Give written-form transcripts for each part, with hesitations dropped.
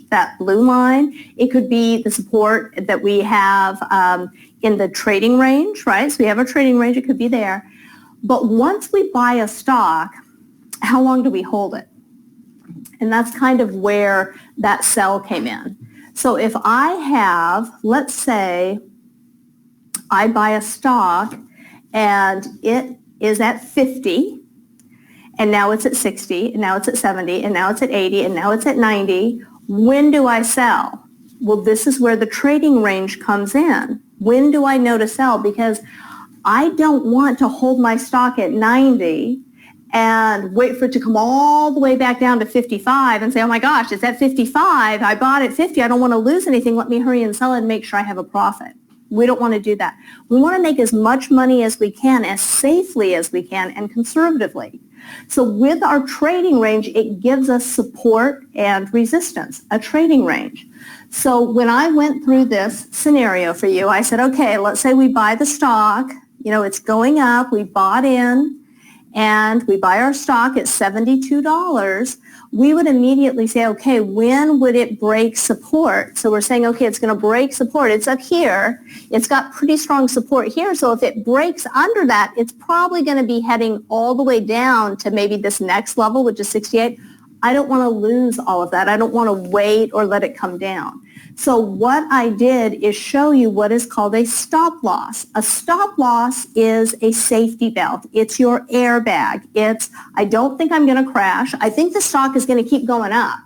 that blue line. It could be the support that we have in the trading range, right? So we have a trading range, it could be there. But once we buy a stock, how long do we hold it? And that's kind of where that sell came in. So if I have, let's say, I buy a stock and it is at 50, and now it's at 60, and now it's at 70, and now it's at 80, and now it's at 90, when do I sell? Well, this is where the trading range comes in. When do I know to sell? Because I don't want to hold my stock at 90 and wait for it to come all the way back down to 55 and say, oh my gosh, it's at 55. I bought at 50. I don't want to lose anything. Let me hurry and sell it and make sure I have a profit. We don't want to do that. We want to make as much money as we can, as safely as we can, and conservatively. So with our trading range, it gives us support and resistance, a trading range. So when I went through this scenario for you, I said, okay, let's say we buy the stock, it's going up, we bought in, and we buy our stock at $72, we would immediately say, okay, when would it break support? So we're saying, okay, it's going to break support. It's up here. It's got pretty strong support here. So if it breaks under that, it's probably going to be heading all the way down to maybe this next level, which is 68. I don't want to lose all of that. I don't want to wait or let it come down. So what I did is show you what is called a stop loss. A stop loss is a safety belt. It's your airbag. It's, I don't think I'm going to crash. I think the stock is going to keep going up.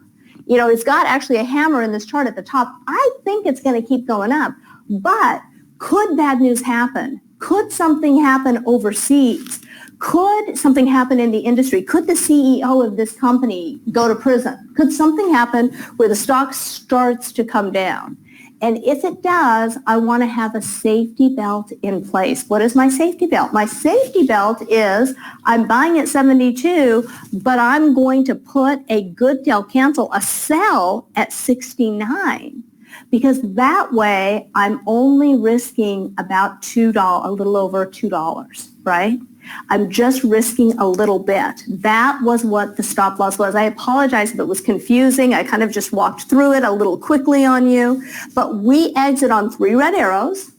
It's got actually a hammer in this chart at the top. I think it's going to keep going up. But could bad news happen? Could something happen overseas? Could something happen in the industry? Could the CEO of this company go to prison? Could something happen where the stock starts to come down? And if it does, I want to have a safety belt in place. What is my safety belt? My safety belt is I'm buying at 72, but I'm going to put a good deal, cancel, a sell at 69. Because that way I'm only risking about $2, a little over $2, right? I'm just risking a little bit. That was what the stop loss was. I apologize if it was confusing. I kind of just walked through it a little quickly on you. But we exit on 3 red arrows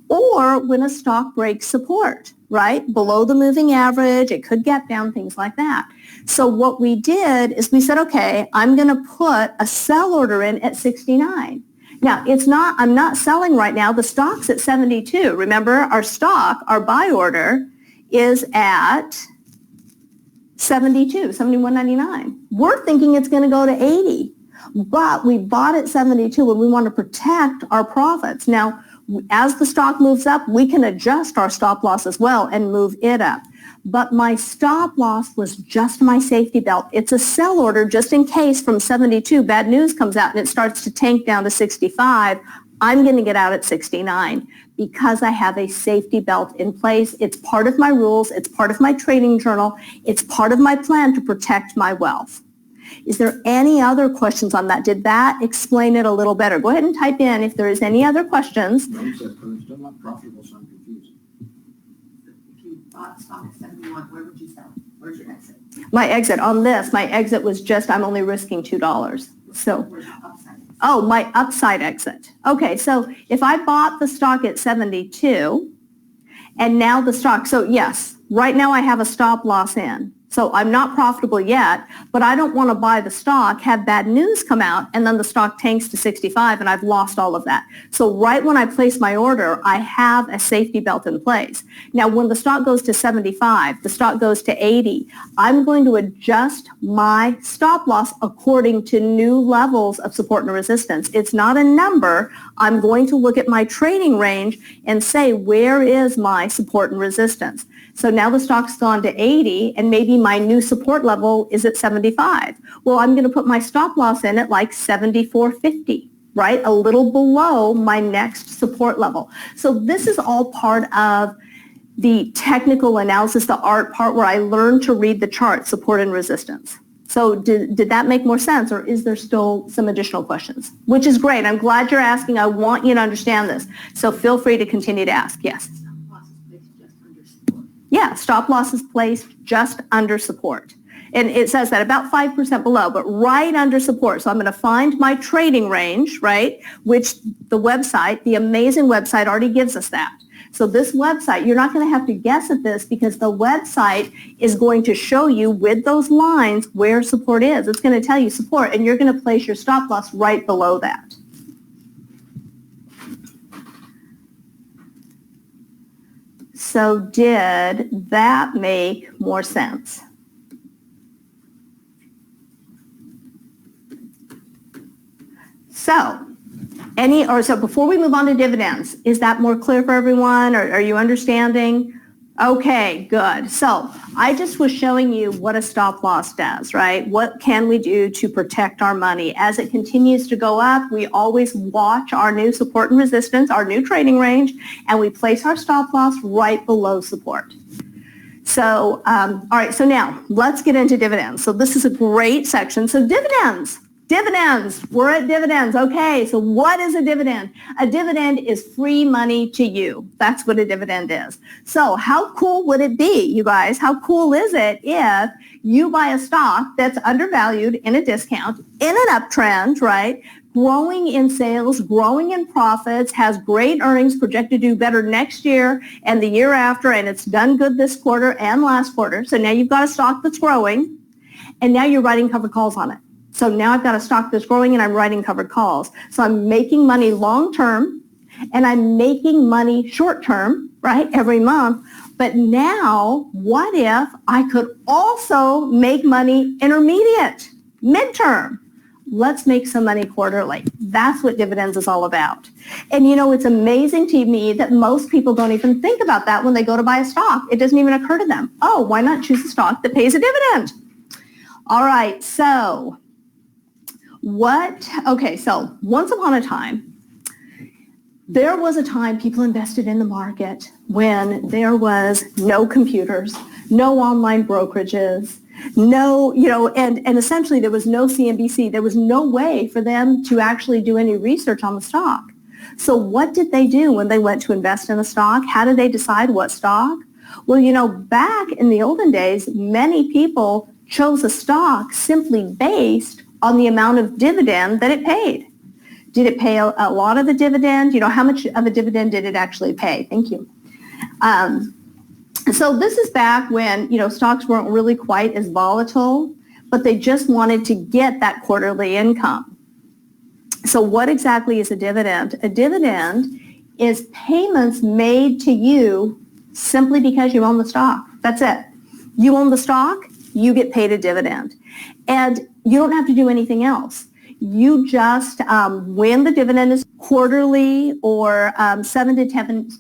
or when a stock breaks support, right? Below the moving average, it could gap down, things like that. So what we did is we said, okay, I'm going to put a sell order in at 69. Now, I'm not selling right now. The stock's at 72. Remember, our stock, our buy order, is at 72, 71.99. We're thinking it's going to go to 80, but we bought at 72 and we want to protect our profits. Now, as the stock moves up, we can adjust our stop loss as well and move it up. But my stop loss was just my safety belt. It's a sell order just in case from 72 bad news comes out and it starts to tank down to 65. I'm going to get out at 69 because I have a safety belt in place. It's part of my rules. It's part of my trading journal. It's part of my plan to protect my wealth. Is there any other questions on that? Did that explain it a little better? Go ahead and type in if there is any other questions. No, it says still not profitable, so I'm confused. If you bought stock at 71, where would you sell? Where's your exit? My exit on this, my exit was just, I'm only risking $2. So. Where's your upside? Oh, my upside exit. Okay, so if I bought the stock at 72 and now the stock, so yes, right now I have a stop loss in. So I'm not profitable yet, but I don't want to buy the stock, have bad news come out, and then the stock tanks to 65 and I've lost all of that. So right when I place my order, I have a safety belt in place. Now, when the stock goes to 75, the stock goes to 80, I'm going to adjust my stop loss according to new levels of support and resistance. It's not a number. I'm going to look at my trading range and say, where is my support and resistance? So now the stock's gone to 80 and maybe my new support level is at 75. Well, I'm going to put my stop loss in at like 74.50, right? A little below my next support level. So this is all part of the technical analysis, the art part where I learned to read the chart, support and resistance. So did that make more sense, or is there still some additional questions? Which is great. I'm glad you're asking. I want you to understand this. So feel free to continue to ask. Yes? Stop loss is placed just under support. Yeah, stop loss is placed just under support. And it says that about 5% below, but right under support. So I'm going to find my trading range, right, which the website, the amazing website already gives us that. So this website, you're not going to have to guess at this because the website is going to show you with those lines where support is. It's going to tell you support, and you're going to place your stop loss right below that. So did that make more sense? So so before we move on to dividends, is that more clear for everyone? Or are you understanding? Okay, good. So I just was showing you what a stop loss does, right? What can we do to protect our money? As it continues to go up, we always watch our new support and resistance, our new trading range, and we place our stop loss right below support. So, all right, so now let's get into dividends. So this is a great section. So dividends. We're at dividends. Okay, so what is a dividend? A dividend is free money to you. That's what a dividend is. So how cool would it be, you guys? How cool is it if you buy a stock that's undervalued in a discount, in an uptrend, right? Growing in sales, growing in profits, has great earnings, projected to do better next year and the year after, and it's done good this quarter and last quarter. So now you've got a stock that's growing, and now you're writing covered calls on it. So now I've got a stock that's growing and I'm writing covered calls. So I'm making money long term and I'm making money short term, right, every month. But now what if I could also make money intermediate, midterm? Let's make some money quarterly. That's what dividends is all about. And you know, it's amazing to me that most people don't even think about that when they go to buy a stock. It doesn't even occur to them. Oh, why not choose a stock that pays a dividend? All right, so so once upon a time, there was a time people invested in the market when there was no computers, no online brokerages, and essentially there was no CNBC. There was no way for them to actually do any research on the stock. So what did they do when they went to invest in a stock? How did they decide what stock? Well, back in the olden days, many people chose a stock simply based on the amount of dividend that it paid. Did it pay a lot of the dividend? How much of a dividend did it actually pay? Thank you. So this is back when, stocks weren't really quite as volatile, but they just wanted to get that quarterly income. So what exactly is a dividend? A dividend is payments made to you simply because you own the stock. That's it. You own the stock, you get paid a dividend. And you don't have to do anything else. You just, when the dividend is quarterly or 7 to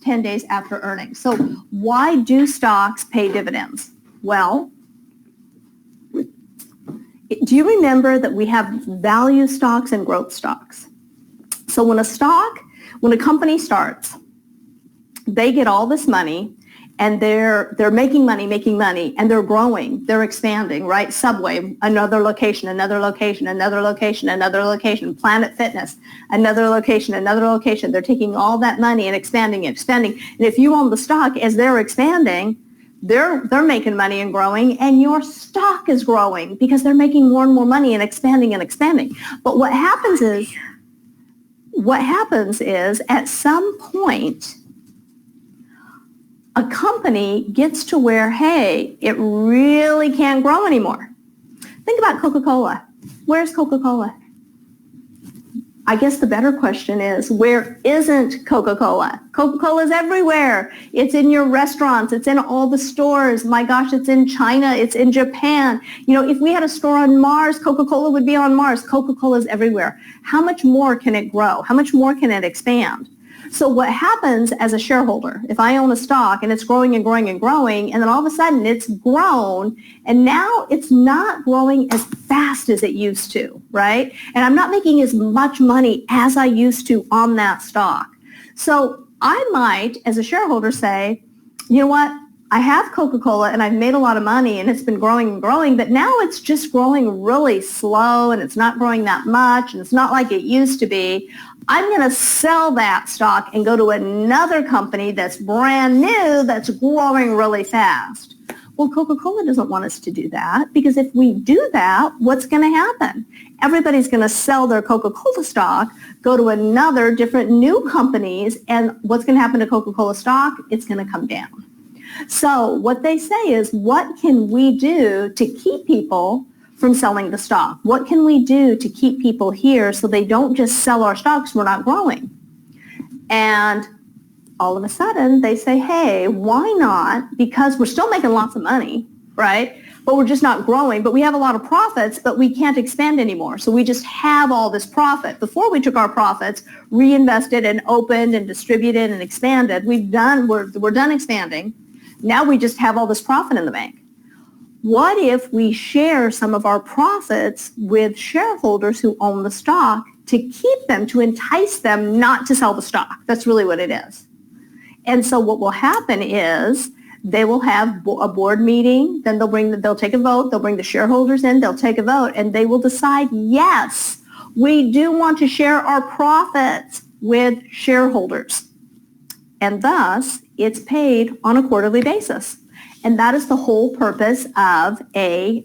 10 days after earnings. So why do stocks pay dividends? Well, do you remember that we have value stocks and growth stocks? So when a company starts, they get all this money, and they're making money, and they're growing, they're expanding, right? Subway, another location, Planet Fitness, another location. They're taking all that money and expanding. And if you own the stock as they're expanding, they're making money and growing, and your stock is growing because they're making more and more money and expanding. But what happens is at some point, a company gets to where, hey, it really can't grow anymore. Think about Coca-Cola. Where's Coca-Cola? I guess the better question is, where isn't Coca-Cola? Coca-Cola is everywhere. It's in your restaurants. It's in all the stores. My gosh, it's in China. It's in Japan. If we had a store on Mars, Coca-Cola would be on Mars. Coca-Cola is everywhere. How much more can it grow? How much more can it expand? So what happens as a shareholder, if I own a stock and it's growing and growing and growing, and then all of a sudden it's grown, and now it's not growing as fast as it used to, right? And I'm not making as much money as I used to on that stock. So I might, as a shareholder, say, you know what? I have Coca-Cola and I've made a lot of money and it's been growing and growing, but now it's just growing really slow and it's not growing that much and it's not like it used to be. I'm going to sell that stock and go to another company that's brand new, that's growing really fast. Well, Coca-Cola doesn't want us to do that, because if we do that, what's going to happen? Everybody's going to sell their Coca-Cola stock, go to another different new companies, and what's going to happen to Coca-Cola stock? It's going to come down. So what they say is, what can we do to keep people from selling the stock? What can we do to keep people here so they don't just sell our stocks, we're not growing? And all of a sudden they say, hey, why not? Because we're still making lots of money, right? But we're just not growing, but we have a lot of profits, but we can't expand anymore. So we just have all this profit. Before we took our profits, reinvested and opened and distributed and expanded, we're done expanding. Now we just have all this profit in the bank. What if we share some of our profits with shareholders who own the stock to keep them, to entice them not to sell the stock? That's really what it is. And so what will happen is they will have a board meeting, then they'll take a vote, they'll bring the shareholders in, they'll take a vote, and they will decide, yes, we do want to share our profits with shareholders. And thus, it's paid on a quarterly basis. And that is the whole purpose of a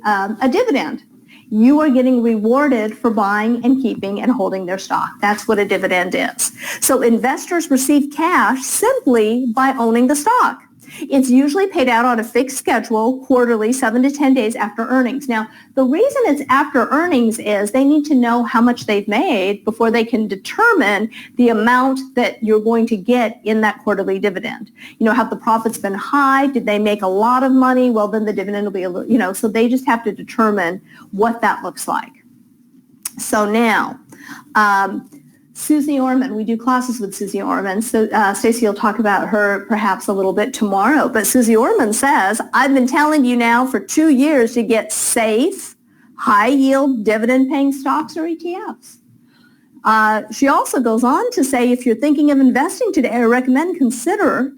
dividend. You are getting rewarded for buying and keeping and holding their stock. That's what a dividend is. So investors receive cash simply by owning the stock. It's usually paid out on a fixed schedule, quarterly, 7 to 10 days after earnings. Now, the reason it's after earnings is they need to know how much they've made before they can determine the amount that you're going to get in that quarterly dividend. You know, have the profits been high? Did they make a lot of money? Well, then the dividend will be a little, so they just have to determine what that looks like. So now, Susie Orman, we do classes with Susie Orman, so Stacy will talk about her perhaps a little bit tomorrow, but Susie Orman says, I've been telling you now for 2 years to get safe, high-yield, dividend-paying stocks or ETFs. She also goes on to say, if you're thinking of investing today, I recommend consider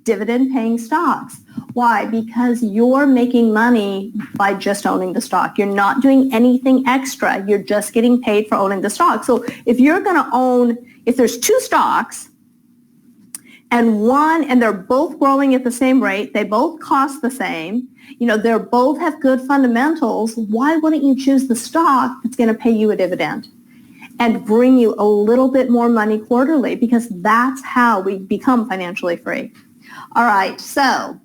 dividend-paying stocks. Why? Because you're making money by just owning the stock. You're not doing anything extra. You're just getting paid for owning the stock. So if you're going to own, if there's 2 stocks and they're both growing at the same rate, they both cost the same, they both have good fundamentals, why wouldn't you choose the stock that's going to pay you a dividend and bring you a little bit more money quarterly? Because that's how we become financially free. All right, so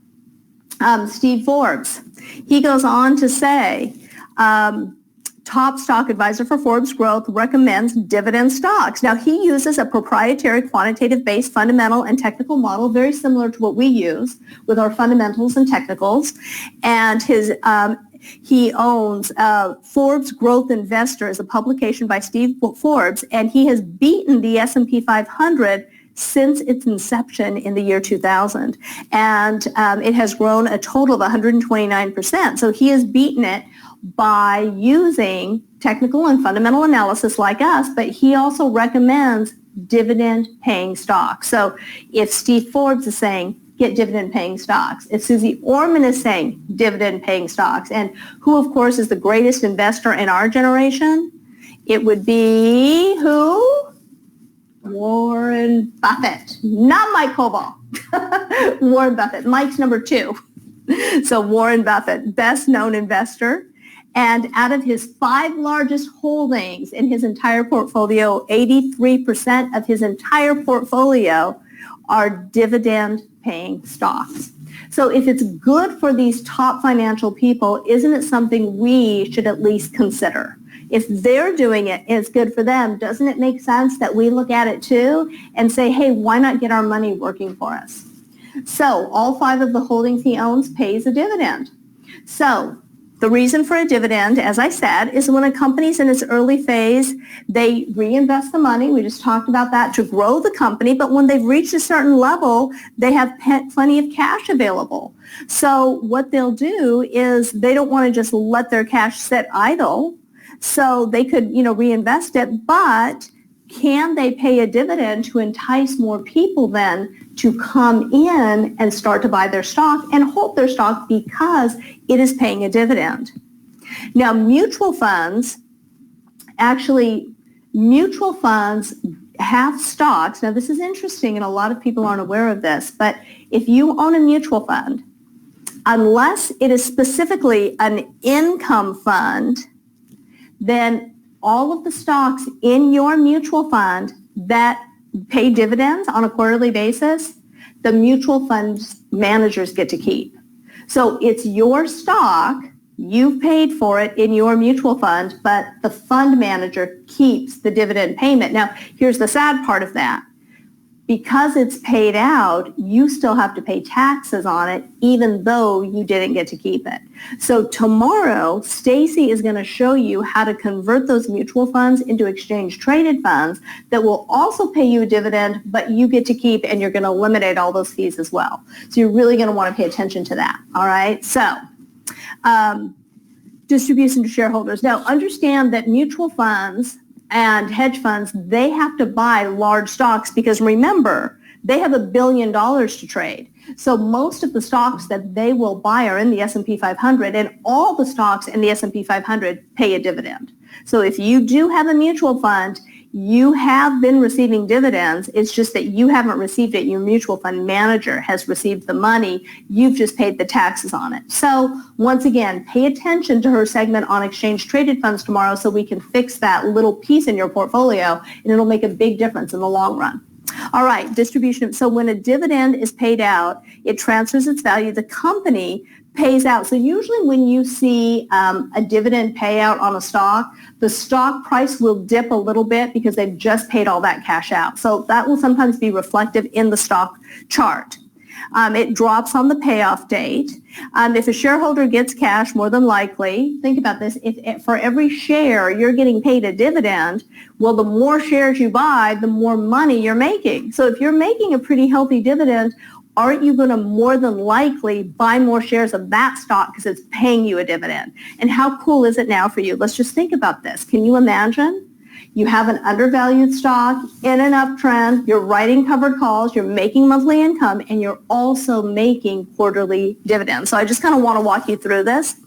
Steve Forbes, he goes on to say, top stock advisor for Forbes Growth recommends dividend stocks. Now, he uses a proprietary quantitative-based fundamental and technical model, very similar to what we use with our fundamentals and technicals. And he owns Forbes Growth Investor, as a publication by Steve Forbes, and he has beaten the S&P 500 since its inception in the year 2000. And it has grown a total of 129%. So he has beaten it by using technical and fundamental analysis like us, but he also recommends dividend-paying stocks. So if Steve Forbes is saying, get dividend-paying stocks, if Susie Orman is saying dividend-paying stocks, and who, of course, is the greatest investor in our generation, it would be who? Warren Buffett, not Mike Koval. Warren Buffett. Mike's number 2. So Warren Buffett, best known investor. And out of his 5 largest holdings in his entire portfolio, 83% of his entire portfolio are dividend-paying stocks. So if it's good for these top financial people, isn't it something we should at least consider? If they're doing it and it's good for them, doesn't it make sense that we look at it too and say, hey, why not get our money working for us? So all 5 of the holdings he owns pays a dividend. So the reason for a dividend, as I said, is when a company's in its early phase, they reinvest the money. We just talked about that, to grow the company. But when they've reached a certain level, they have plenty of cash available. So what they'll do is they don't want to just let their cash sit idle. So they could, reinvest it, but can they pay a dividend to entice more people then to come in and start to buy their stock and hold their stock because it is paying a dividend? Now, mutual funds have stocks. Now, this is interesting, and a lot of people aren't aware of this, but if you own a mutual fund, unless it is specifically an income fund, then all of the stocks in your mutual fund that pay dividends on a quarterly basis, the mutual fund managers get to keep. So it's your stock, you've paid for it in your mutual fund, but the fund manager keeps the dividend payment. Now, here's the sad part of that. Because it's paid out, you still have to pay taxes on it, even though you didn't get to keep it. So tomorrow, Stacy is going to show you how to convert those mutual funds into exchange-traded funds that will also pay you a dividend, but you get to keep, and you're going to eliminate all those fees as well. So you're really going to want to pay attention to that, all right? So distribution to shareholders. Now, understand that mutual funds and hedge funds, they have to buy large stocks because remember, they have $1 billion to trade. So most of the stocks that they will buy are in the S&P 500, and all the stocks in the S&P 500 pay a dividend. So if you do have a mutual fund, you have been receiving dividends. It's just that you haven't received it. Your mutual fund manager has received the money. You've just paid the taxes on it. So once again, pay attention to her segment on exchange-traded funds tomorrow so we can fix that little piece in your portfolio, and it'll make a big difference in the long run. All right, distribution. So when a dividend is paid out, it transfers its value. The company pays out. So usually when you see a dividend payout on a stock, the stock price will dip a little bit because they've just paid all that cash out. So that will sometimes be reflective in the stock chart. It drops on the payoff date. If a shareholder gets cash, more than likely, think about this, if for every share you're getting paid a dividend, well, the more shares you buy, the more money you're making. So if you're making a pretty healthy dividend, aren't you going to more than likely buy more shares of that stock because it's paying you a dividend? And how cool is it now for you? Let's just think about this. Can you imagine? You have an undervalued stock in an uptrend, you're writing covered calls, you're making monthly income, and you're also making quarterly dividends. So I just kind of want to walk you through this.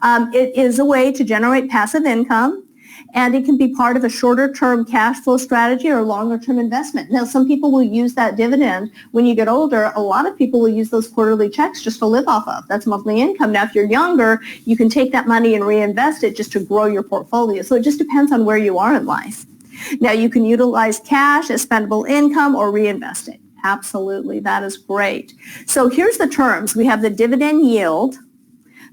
It is a way to generate passive income, and it can be part of a shorter-term cash flow strategy or longer-term investment. Now, some people will use that dividend when you get older. A lot of people will use those quarterly checks just to live off of. That's monthly income. Now, if you're younger, you can take that money and reinvest it just to grow your portfolio. So it just depends on where you are in life. Now, you can utilize cash as spendable income or reinvest it. Absolutely. That is great. So here's the terms. We have the dividend yield,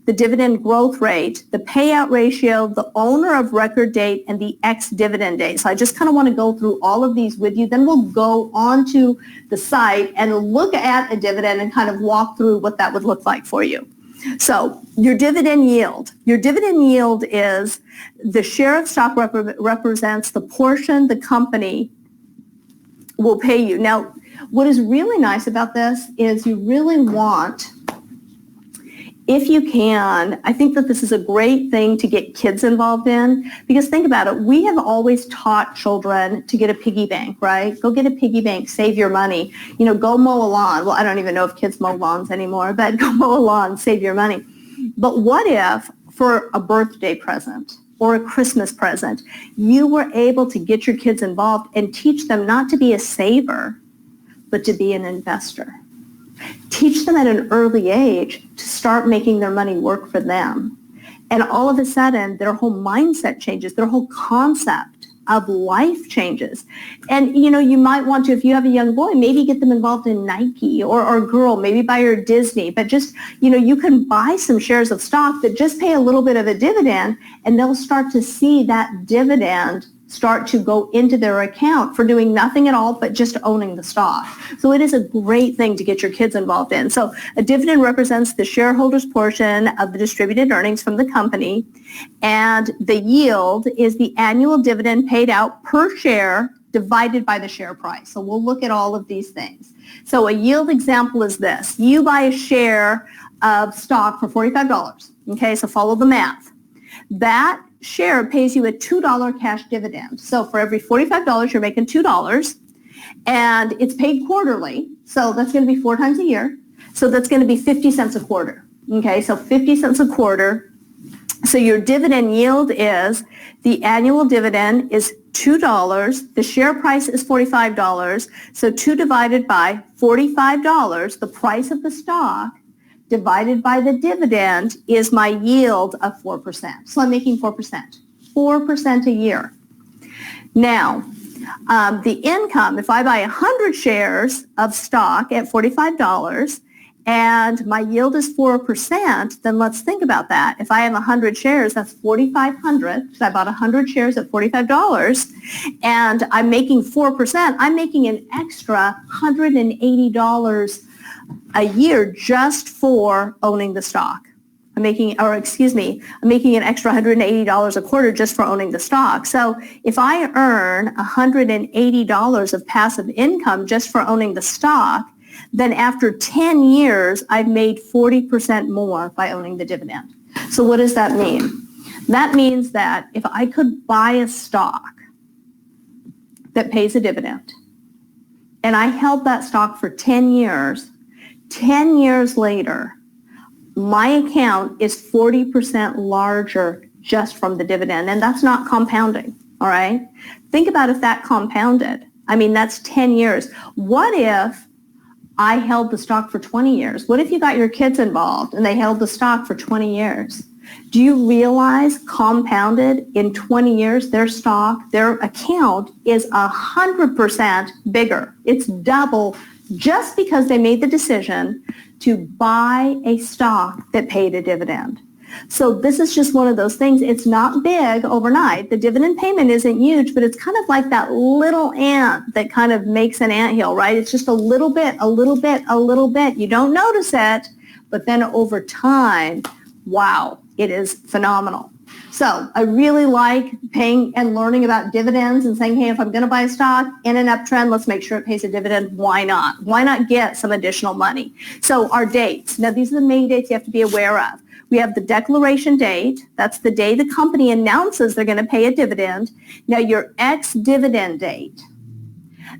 the dividend growth rate, the payout ratio, the owner of record date, and the ex-dividend date. So I just kind of want to go through all of these with you. Then we'll go onto the site and look at a dividend and kind of walk through what that would look like for you. So your dividend yield. Your dividend yield is the share of stock represents the portion the company will pay you. Now, what is really nice about this is you really want, if you can, I think that this is a great thing to get kids involved in, because think about it, we have always taught children to get a piggy bank, right? Go get a piggy bank, save your money. You know, go mow a lawn. Well, I don't even know if kids mow lawns anymore, but go mow a lawn, save your money. But what if for a birthday present or a Christmas present, you were able to get your kids involved and teach them not to be a saver, but to be an investor? Teach them at an early age to start making their money work for them. And all of a sudden, their whole mindset changes, their whole concept of life changes. And, you know, you might want to, if you have a young boy, maybe get them involved in Nike, or a girl, maybe buy her Disney. But just, you know, you can buy some shares of stock that just pay a little bit of a dividend, and they'll start to see that dividend start to go into their account for doing nothing at all but just owning the stock. So it is a great thing to get your kids involved in. So a dividend represents the shareholders' portion of the distributed earnings from the company, and the yield is the annual dividend paid out per share divided by the share price. So we'll look at all of these things. So a yield example is this. You buy a share of stock for $45. Okay, so follow the math. That share pays you a $2 cash dividend. So for every $45, you're making $2, and it's paid quarterly. So that's going to be 4 times a year. So that's going to be 50 cents a quarter. Okay, so 50 cents a quarter. So your dividend yield is, the annual dividend is $2. The share price is $45. So 2 divided by $45, the price of the stock, divided by the dividend is my yield of 4%. So I'm making 4%. 4% a year. Now, the income, if I buy 100 shares of stock at $45 and my yield is 4%, then let's think about that. If I have 100 shares, that's $4,500 because I bought 100 shares at $45 and I'm making 4%. I'm making an extra $180 a year just for owning the stock. I'm making an extra $180 a quarter just for owning the stock. So if I earn $180 of passive income just for owning the stock, then after 10 years, I've made 40% more by owning the dividend. So what does that mean? That means that if I could buy a stock that pays a dividend, and I held that stock for 10 years, 10 years later, my account is 40% larger just from the dividend, and that's not compounding, all right? Think about if that compounded. I mean, that's 10 years. What if I held the stock for 20 years? What if you got your kids involved and they held the stock for 20 years? Do you realize compounded in 20 years, their stock, their account is 100% bigger? It's double just because they made the decision to buy a stock that paid a dividend. So this is just one of those things. It's not big overnight. The dividend payment isn't huge, but it's kind of like that little ant that kind of makes an anthill, right? It's just a little bit, a little bit, a little bit. You don't notice it, but then over time, wow, it is phenomenal. So I really like paying and learning about dividends and saying, hey, if I'm going to buy a stock in an uptrend, let's make sure it pays a dividend. Why not? Why not get some additional money? So our dates. Now, these are the main dates you have to be aware of. We have the declaration date. That's the day the company announces they're going to pay a dividend. Now, your ex-dividend date,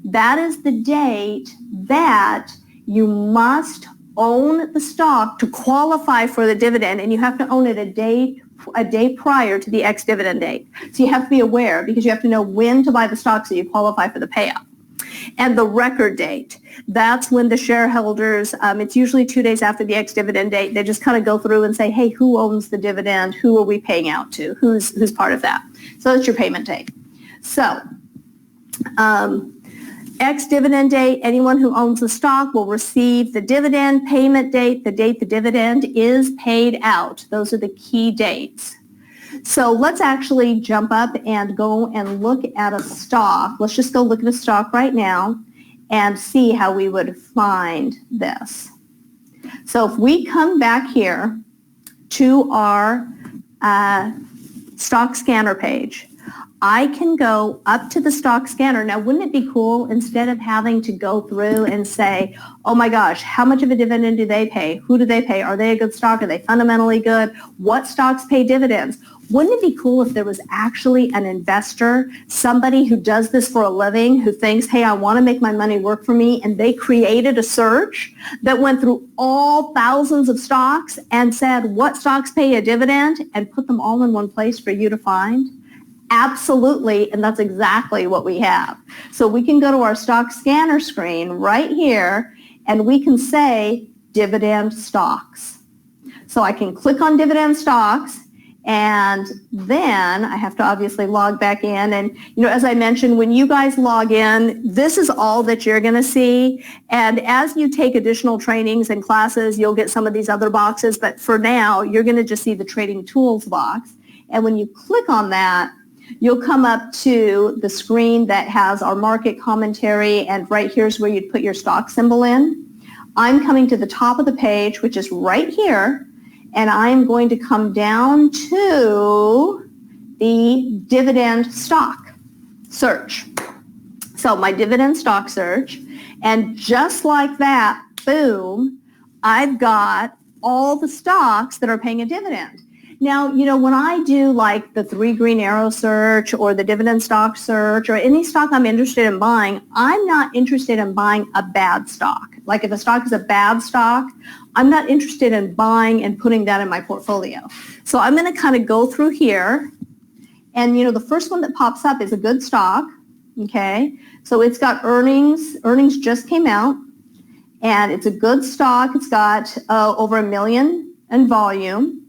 that is the date that you must own the stock to qualify for the dividend, and you have to own it a day prior to the ex-dividend date. So you have to be aware because you have to know when to buy the stock so you qualify for the payout. And the record date, that's when the shareholders, it's usually 2 days after the ex-dividend date, they just kind of go through and say, hey, who owns the dividend? Who are we paying out to? Who's part of that? So that's your payment date. So ex-dividend date, anyone who owns the stock will receive the dividend. Payment date, the date the dividend is paid out. Those are the key dates. So let's actually jump up and go and look at a stock. Let's just go look at a stock right now and see how we would find this. So if we come back here to our stock scanner page, I can go up to the stock scanner. Now, wouldn't it be cool instead of having to go through and say, oh my gosh, how much of a dividend do they pay? Who do they pay? Are they a good stock? Are they fundamentally good? What stocks pay dividends? Wouldn't it be cool if there was actually an investor, somebody who does this for a living, who thinks, hey, I want to make my money work for me, and they created a search that went through all thousands of stocks and said, what stocks pay a dividend, and put them all in one place for you to find? Absolutely, and that's exactly what we have. So we can go to our stock scanner screen right here, and we can say dividend stocks. So I can click on dividend stocks, and then I have to obviously log back in. And, as I mentioned, when you guys log in, this is all that you're going to see. And as you take additional trainings and classes, you'll get some of these other boxes. But for now, you're going to just see the trading tools box. And when you click on that, you'll come up to the screen that has our market commentary, and right here's where you'd put your stock symbol in. I'm coming to the top of the page, which is right here, and I'm going to come down to the dividend stock search. So my dividend stock search, and just like that, boom, I've got all the stocks that are paying a dividend. Now, when I do like the 3 green arrow search or the dividend stock search or any stock I'm interested in buying, I'm not interested in buying a bad stock. Like if a stock is a bad stock, I'm not interested in buying and putting that in my portfolio. So I'm going to kind of go through here, and the first one that pops up is a good stock, okay? So it's got earnings just came out, and it's a good stock. It's got over 1 million in volume.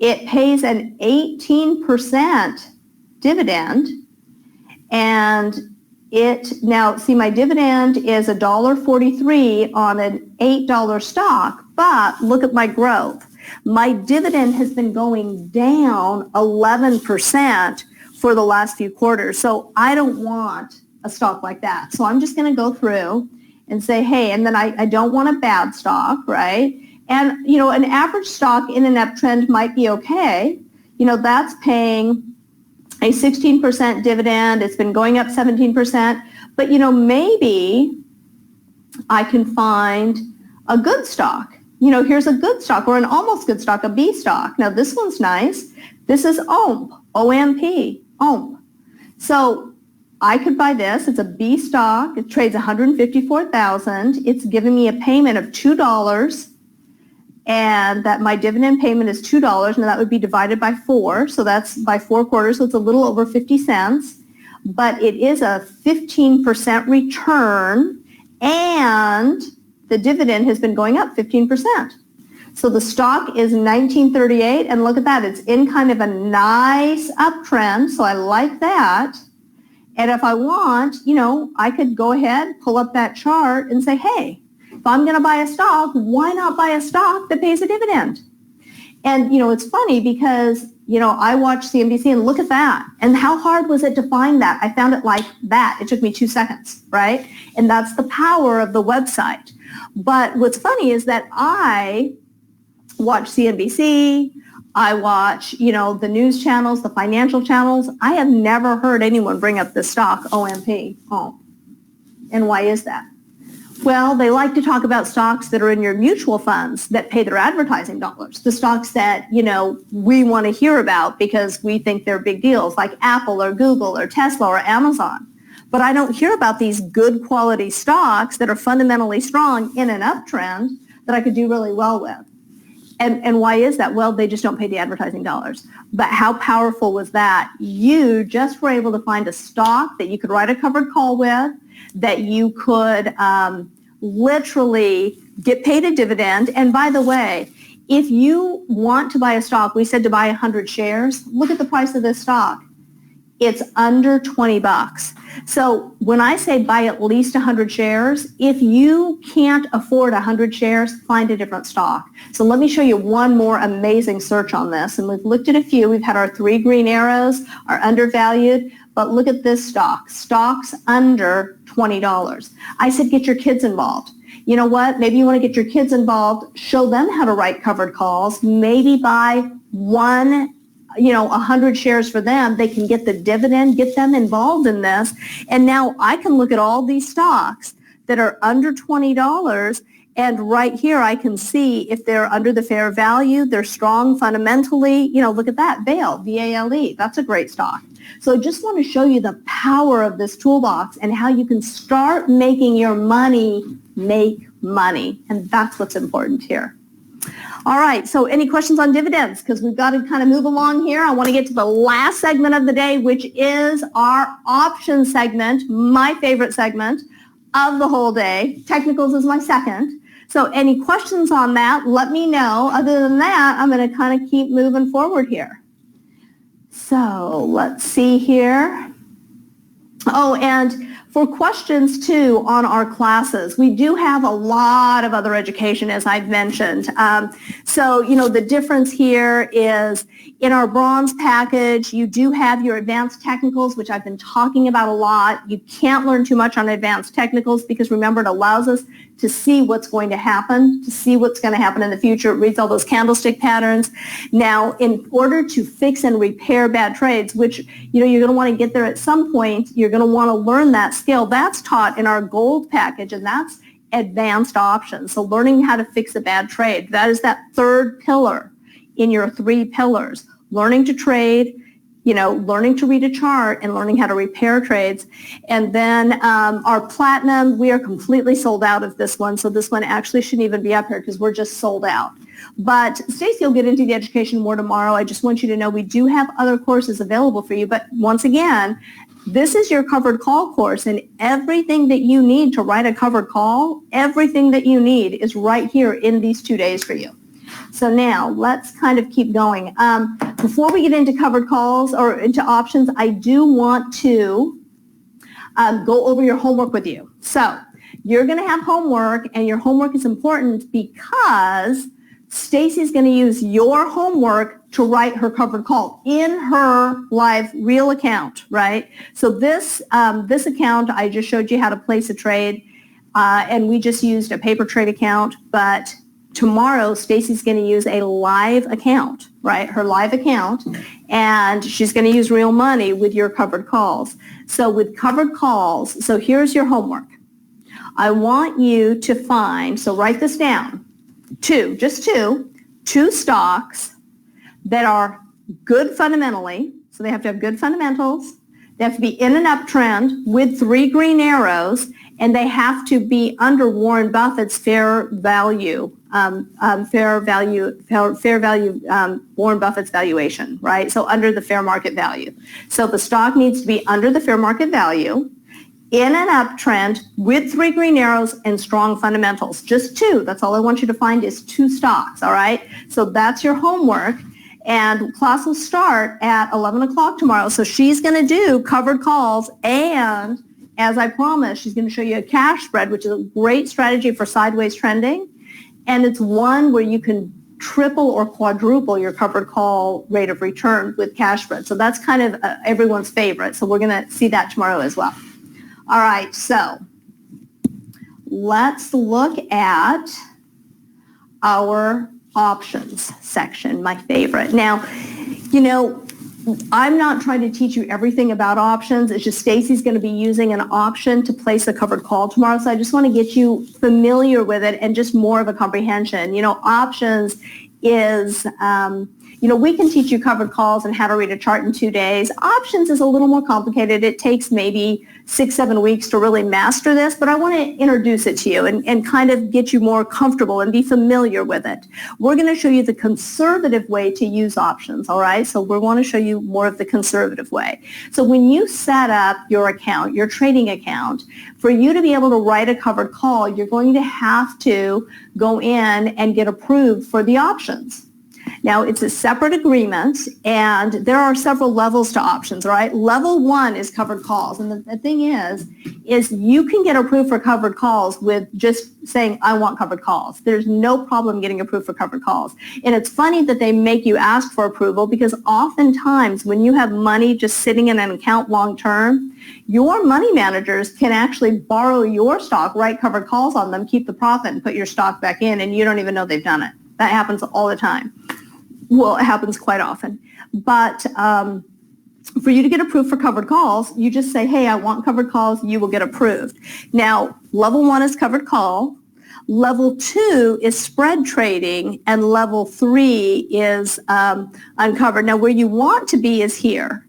It pays an 18% dividend, and now see, my dividend is $1.43 on an $8 stock, but look at my growth. My dividend has been going down 11% for the last few quarters, so I don't want a stock like that. So I'm just going to go through and say, hey, and then I don't want a bad stock, right? And, an average stock in an uptrend might be okay. That's paying a 16% dividend. It's been going up 17%. But, maybe I can find a good stock. Here's a good stock or an almost good stock, a B stock. Now, this one's nice. This is OMP, O-M-P, OMP. So I could buy this. It's a B stock. It trades 154,000. It's giving me a payment of $2. And that my dividend payment is $2, and that would be divided by 4. So that's by 4 quarters, so it's a little over 50 cents. But it is a 15% return, and the dividend has been going up 15%. So the stock is 1938, and look at that. It's in kind of a nice uptrend, so I like that. And if I want, I could go ahead, pull up that chart, and say, hey, if I'm going to buy a stock, why not buy a stock that pays a dividend? And, it's funny because, I watch CNBC and look at that. And how hard was it to find that? I found it like that. It took me 2 seconds, right? And that's the power of the website. But what's funny is that I watch CNBC, I watch, the news channels, the financial channels. I have never heard anyone bring up this stock, OMP. Oh. And why is that? Well, they like to talk about stocks that are in your mutual funds that pay their advertising dollars, the stocks that, we want to hear about because we think they're big deals, like Apple or Google or Tesla or Amazon. But I don't hear about these good quality stocks that are fundamentally strong in an uptrend that I could do really well with. And why is that? Well, they just don't pay the advertising dollars. But how powerful was that? You just were able to find a stock that you could write a covered call with, that you could literally get paid a dividend. And by the way, if you want to buy a stock, we said to buy 100 shares, look at the price of this stock. It's under $20. So when I say buy at least 100 shares, if you can't afford 100 shares, find a different stock. So let me show you one more amazing search on this. And we've looked at a few. We've had our 3 green arrows, our undervalued, but look at this stock, stocks under $20. I said get your kids involved. You know what? Maybe you want to get your kids involved, show them how to write covered calls, maybe buy 100 shares for them. They can get the dividend, get them involved in this. And now I can look at all these stocks that are under $20, and right here I can see if they're under the fair value, they're strong fundamentally. Look at that, Vale, V-A-L-E. That's a great stock. So I just want to show you the power of this toolbox and how you can start making your money make money. And that's what's important here. All right, so any questions on dividends? Because we've got to kind of move along here. I want to get to the last segment of the day, which is our option segment, my favorite segment of the whole day. Technicals is my second. So any questions on that, let me know. Other than that, I'm going to kind of keep moving forward here. So let's see here. Oh, and for questions too on our classes, we do have a lot of other education, as I've mentioned. So, the difference here is in our bronze package, you do have your advanced technicals, which I've been talking about a lot. You can't learn too much on advanced technicals because remember, it allows us to see what's going to happen, in the future. It reads all those candlestick patterns. Now, in order to fix and repair bad trades, which, you're going to want to get there at some point, you're going to want to learn that skill. That's taught in our gold package, and that's advanced options. So learning how to fix a bad trade. That is that third pillar in your 3 pillars. Learning to trade, learning to read a chart and learning how to repair trades. And then our platinum, we are completely sold out of this one. So this one actually shouldn't even be up here because we're just sold out. But Stacy will get into the education more tomorrow. I just want you to know we do have other courses available for you. But once again, this is your covered call course, and everything that you need to write a covered call, everything that you need is right here in these 2 days for you. So now let's kind of keep going. Before we get into covered calls or into options, I do want to go over your homework with you. So you're going to have homework, and your homework is important because Stacy's going to use your homework to write her covered call in her live real account, right? So this account, I just showed you how to place a trade, and we just used a paper trade account, but tomorrow Stacy's going to use a live account, right? Her live account, and she's going to use real money with your covered calls. So with covered calls, so here's your homework. I want you to find, so write this down, just two stocks that are good fundamentally, so they have to have good fundamentals, they have to be in an uptrend with 3 green arrows, and they have to be under Warren Buffett's fair value Warren Buffett's valuation, right? So under the fair market value. So the stock needs to be under the fair market value, in an uptrend with 3 green arrows and strong fundamentals. Just 2. That's all I want you to find is 2 stocks, all right? So that's your homework. And class will start at 11 o'clock tomorrow. So she's going to do covered calls, and as I promised, she's going to show you a cash spread, which is a great strategy for sideways trending. And it's one where you can triple or quadruple your covered call rate of return with cash spread. So that's kind of everyone's favorite. So we're going to see that tomorrow as well. All right, so let's look at our options section, my favorite. Now, you know, I'm not trying to teach you everything about options. It's just Stacy's going to be using an option to place a covered call tomorrow. So I just want to get you familiar with it and just more of a comprehension. You know, options is, we can teach you covered calls and how to read a chart in 2 days. Options is a little more complicated. It takes maybe 6-7 weeks to really master this, but I want to introduce it to you and kind of get you more comfortable and be familiar with it. We're going to show you the conservative way to use options, all right? So we want to show you more of the conservative way. So when you set up your account, your trading account, for you to be able to write a covered call, you're going to have to go in and get approved for the options. Now, it's a separate agreement, and there are several levels to options, right? Level 1 is covered calls, and the thing is you can get approved for covered calls with just saying, I want covered calls. There's no problem getting approved for covered calls. And it's funny that they make you ask for approval, because oftentimes when you have money just sitting in an account long term, your money managers can actually borrow your stock, write covered calls on them, keep the profit, and put your stock back in, and you don't even know they've done it. That happens all the time. Well, it happens quite often. But for you to get approved for covered calls, you just say, hey, I want covered calls, you will get approved. Now, level 1 is covered call. Level 2 is spread trading, and level 3 is uncovered. Now, where you want to be is here.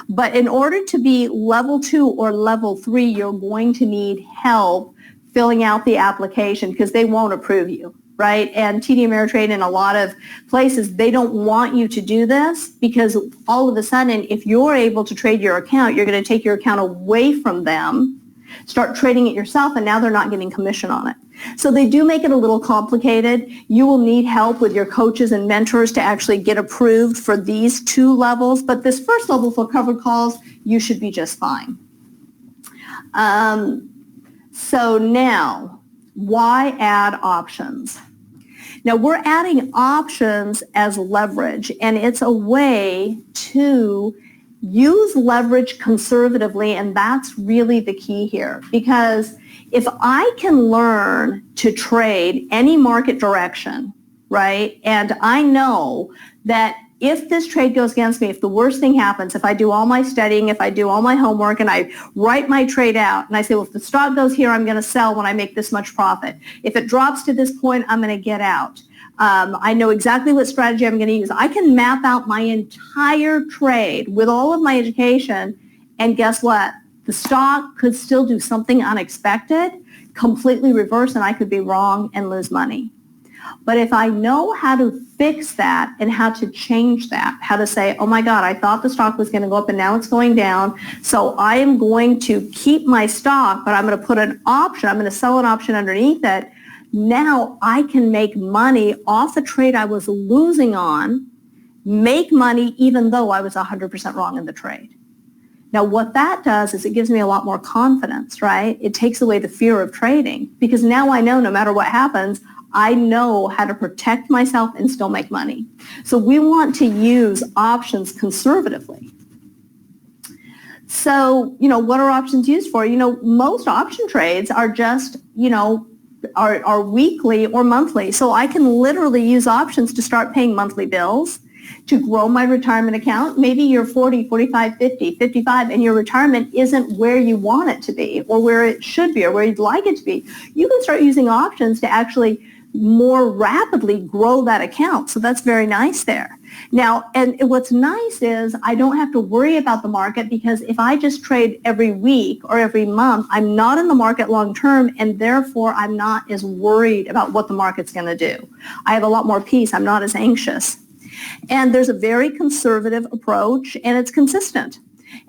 But in order to be level 2 or level 3, you're going to need help filling out the application, because they won't approve you. Right? And TD Ameritrade and a lot of places, they don't want you to do this, because all of a sudden, if you're able to trade your account, you're going to take your account away from them, start trading it yourself, and now they're not getting commission on it. So they do make it a little complicated. You will need help with your coaches and mentors to actually get approved for these 2 levels, but this first level for covered calls, you should be just fine. So now, why add options? Now, we're adding options as leverage, and it's a way to use leverage conservatively, and that's really the key here. Because if I can learn to trade any market direction, right, and I know that if this trade goes against me, if the worst thing happens, if I do all my studying, if I do all my homework, and I write my trade out, and I say, well, if the stock goes here, I'm going to sell when I make this much profit. If it drops to this point, I'm going to get out. I know exactly what strategy I'm going to use. I can map out my entire trade with all of my education, and guess what? The stock could still do something unexpected, completely reverse, and I could be wrong and lose money. But if I know how to fix that and how to change that, how to say, oh my God, I thought the stock was going to go up and now it's going down. So I am going to keep my stock, but I'm going to put an option. I'm going to sell an option underneath it. Now I can make money off the trade I was losing on, make money even though I was 100% wrong in the trade. Now, what that does is it gives me a lot more confidence, right? It takes away the fear of trading because now I know no matter what happens, I know how to protect myself and still make money. So we want to use options conservatively. So, what are options used for? Most option trades are just, are weekly or monthly. So I can literally use options to start paying monthly bills, to grow my retirement account. Maybe you're 40, 45, 50, 55, and your retirement isn't where you want it to be or where it should be or where you'd like it to be. You can start using options to actually more rapidly grow that account. So that's very nice there. Now, and what's nice is I don't have to worry about the market because if I just trade every week or every month, I'm not in the market long term, and therefore I'm not as worried about what the market's going to do. I have a lot more peace. I'm not as anxious. And there's a very conservative approach, and it's consistent.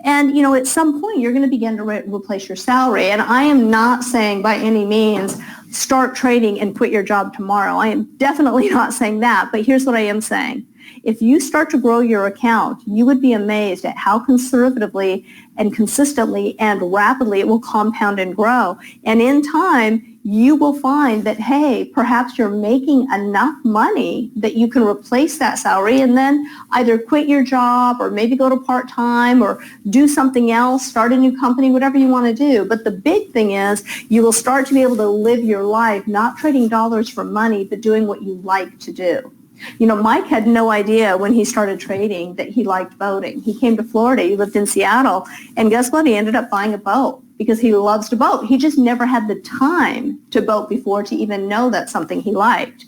And, at some point, you're going to begin to replace your salary. And I am not saying by any means start trading and quit your job tomorrow. I am definitely not saying that. But here's what I am saying. If you start to grow your account, you would be amazed at how conservatively and consistently and rapidly it will compound and grow. And in time, you will find that, hey, perhaps you're making enough money that you can replace that salary and then either quit your job or maybe go to part-time or do something else, start a new company, whatever you want to do. But the big thing is you will start to be able to live your life not trading dollars for money, but doing what you like to do. Mike had no idea when he started trading that he liked boating. He came to Florida, he lived in Seattle, and guess what? He ended up buying a boat because he loves to boat. He just never had the time to boat before to even know that's something he liked.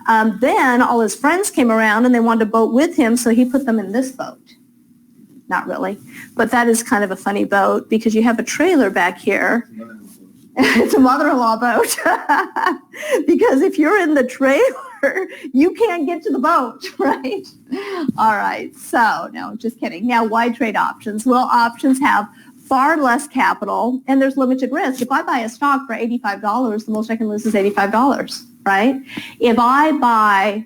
Then all his friends came around and they wanted to boat with him, so he put them in this boat. Not really, but that is kind of a funny boat because you have a trailer back here. It's a mother-in-law boat because if you're in the trailer, you can't get to the boat, right? All right, so no, just kidding. Now, why trade options? Well, options have far less capital and there's limited risk. If I buy a stock for $85, the most I can lose is $85, right? If I buy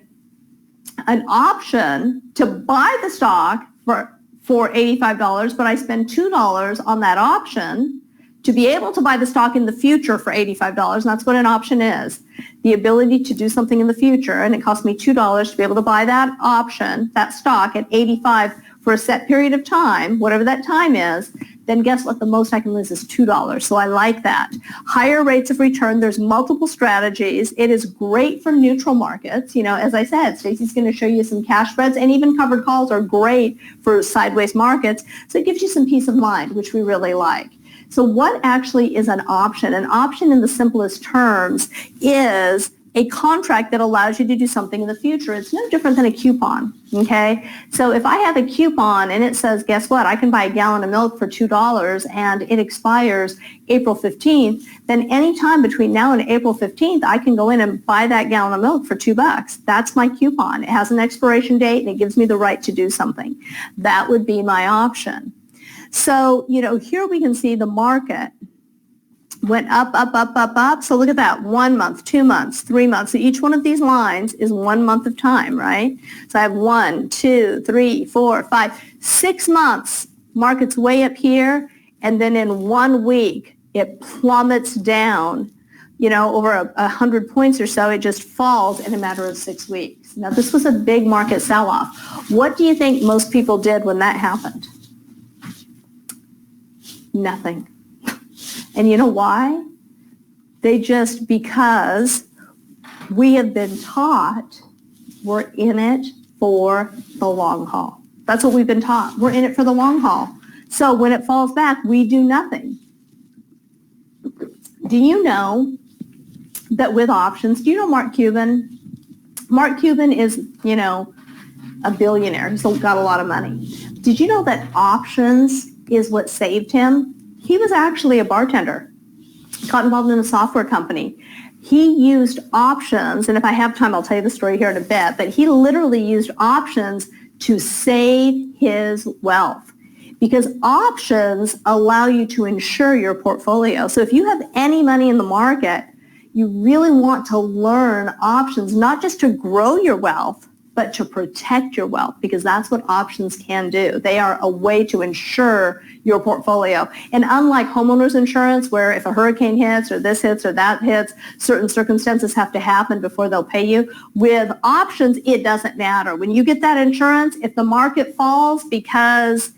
an option to buy the stock for $85, but I spend $2 on that option, to be able to buy the stock in the future for $85, and that's what an option is, the ability to do something in the future, and it costs me $2 to be able to buy that option, that stock at $85 for a set period of time, whatever that time is, then guess what? The most I can lose is $2. So I like that. Higher rates of return. There's multiple strategies. It is great for neutral markets. As I said, Stacey's going to show you some cash spreads, and even covered calls are great for sideways markets. So it gives you some peace of mind, which we really like. So what actually is an option? An option in the simplest terms is a contract that allows you to do something in the future. It's no different than a coupon, okay? So if I have a coupon and it says, guess what, I can buy a gallon of milk for $2 and it expires April 15th, then anytime between now and April 15th, I can go in and buy that gallon of milk for $2. That's my coupon. It has an expiration date and it gives me the right to do something. That would be my option. So, here we can see the market went up, up, up, up, up. So look at that, 1 month, 2 months, 3 months. So each one of these lines is 1 month of time, right? So I have 1, 2, 3, 4, 5, 6 months. Market's way up here. And then in 1 week, it plummets down, over 100 points or so. It just falls in a matter of 6 weeks. Now, this was a big market sell-off. What do you think most people did when that happened? Nothing. And you know why? Because we have been taught we're in it for the long haul. That's what we've been taught. We're in it for the long haul. So when it falls back, we do nothing. Do you know that with options, do you know Mark Cuban? Mark Cuban is, a billionaire. He's got a lot of money. Did you know that options is what saved him? He was actually a bartender. Got involved in a software company. he used options, and if I have time, I'll tell you the story here in a bit, but he literally used options to save his wealth because options allow you to insure your portfolio. So if you have any money in the market, you really want to learn options, not just to grow your wealth, but to protect your wealth, because that's what options can do. They are a way to insure your portfolio. And unlike homeowners insurance, where if a hurricane hits or this hits or that hits, certain circumstances have to happen before they'll pay you, with options, it doesn't matter. When you get that insurance, if the market falls because,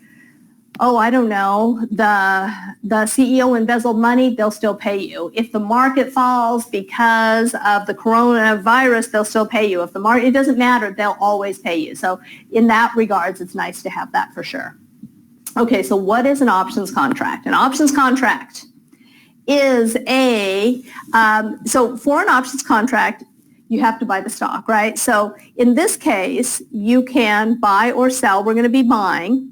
I don't know, the CEO embezzled money, they'll still pay you. If the market falls because of the coronavirus, they'll still pay you. If the market, it doesn't matter, they'll always pay you. So in that regards, it's nice to have that for sure. Okay, so what is an options contract? An options contract is so for an options contract, you have to buy the stock, right? So in this case, you can buy or sell. We're going to be buying.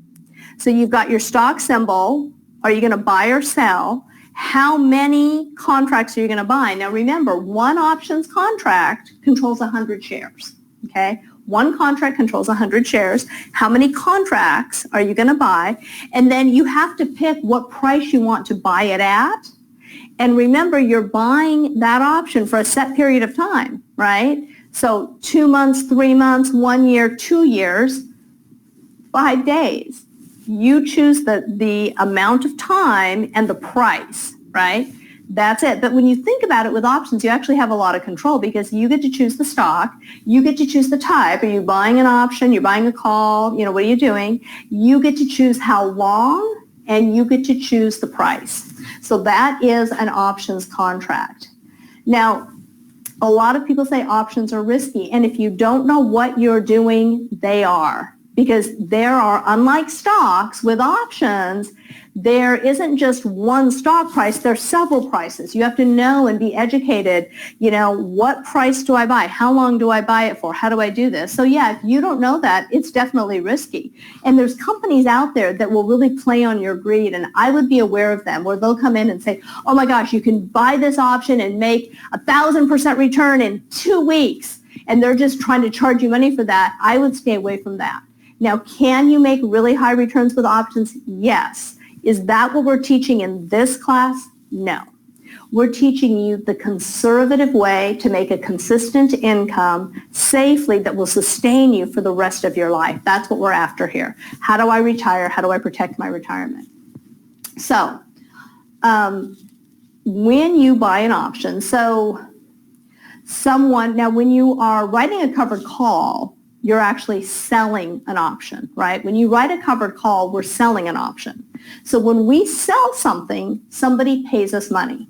So you've got your stock symbol. Are you going to buy or sell? How many contracts are you going to buy? Now remember, one options contract controls 100 shares, okay? One contract controls 100 shares. How many contracts are you going to buy? And then you have to pick what price you want to buy it at. And remember, you're buying that option for a set period of time, right? So 2 months, 3 months, 1 year, 2 years, 5 days. You choose the amount of time and the price, right? That's it. But when you think about it with options, you actually have a lot of control because you get to choose the stock. You get to choose the type. Are you buying an option? You're buying a call? What are you doing? You get to choose how long, and you get to choose the price. So that is an options contract. Now, a lot of people say options are risky. And if you don't know what you're doing, they are. Because there are, unlike stocks with options, there isn't just one stock price, there's several prices. You have to know and be educated, what price do I buy? How long do I buy it for? How do I do this? So yeah, if you don't know that, it's definitely risky. And there's companies out there that will really play on your greed, and I would be aware of them, where they'll come in and say, oh my gosh, you can buy this option and make 1,000% return in 2 weeks, and they're just trying to charge you money for that. I would stay away from that. Now, can you make really high returns with options? Yes. Is that what we're teaching in this class? No. We're teaching you the conservative way to make a consistent income safely that will sustain you for the rest of your life. That's what we're after here. How do I retire? How do I protect my retirement? So, when you buy an option, now when you are writing a covered call, you're actually selling an option, right? When you write a covered call, we're selling an option. So when we sell something, somebody pays us money.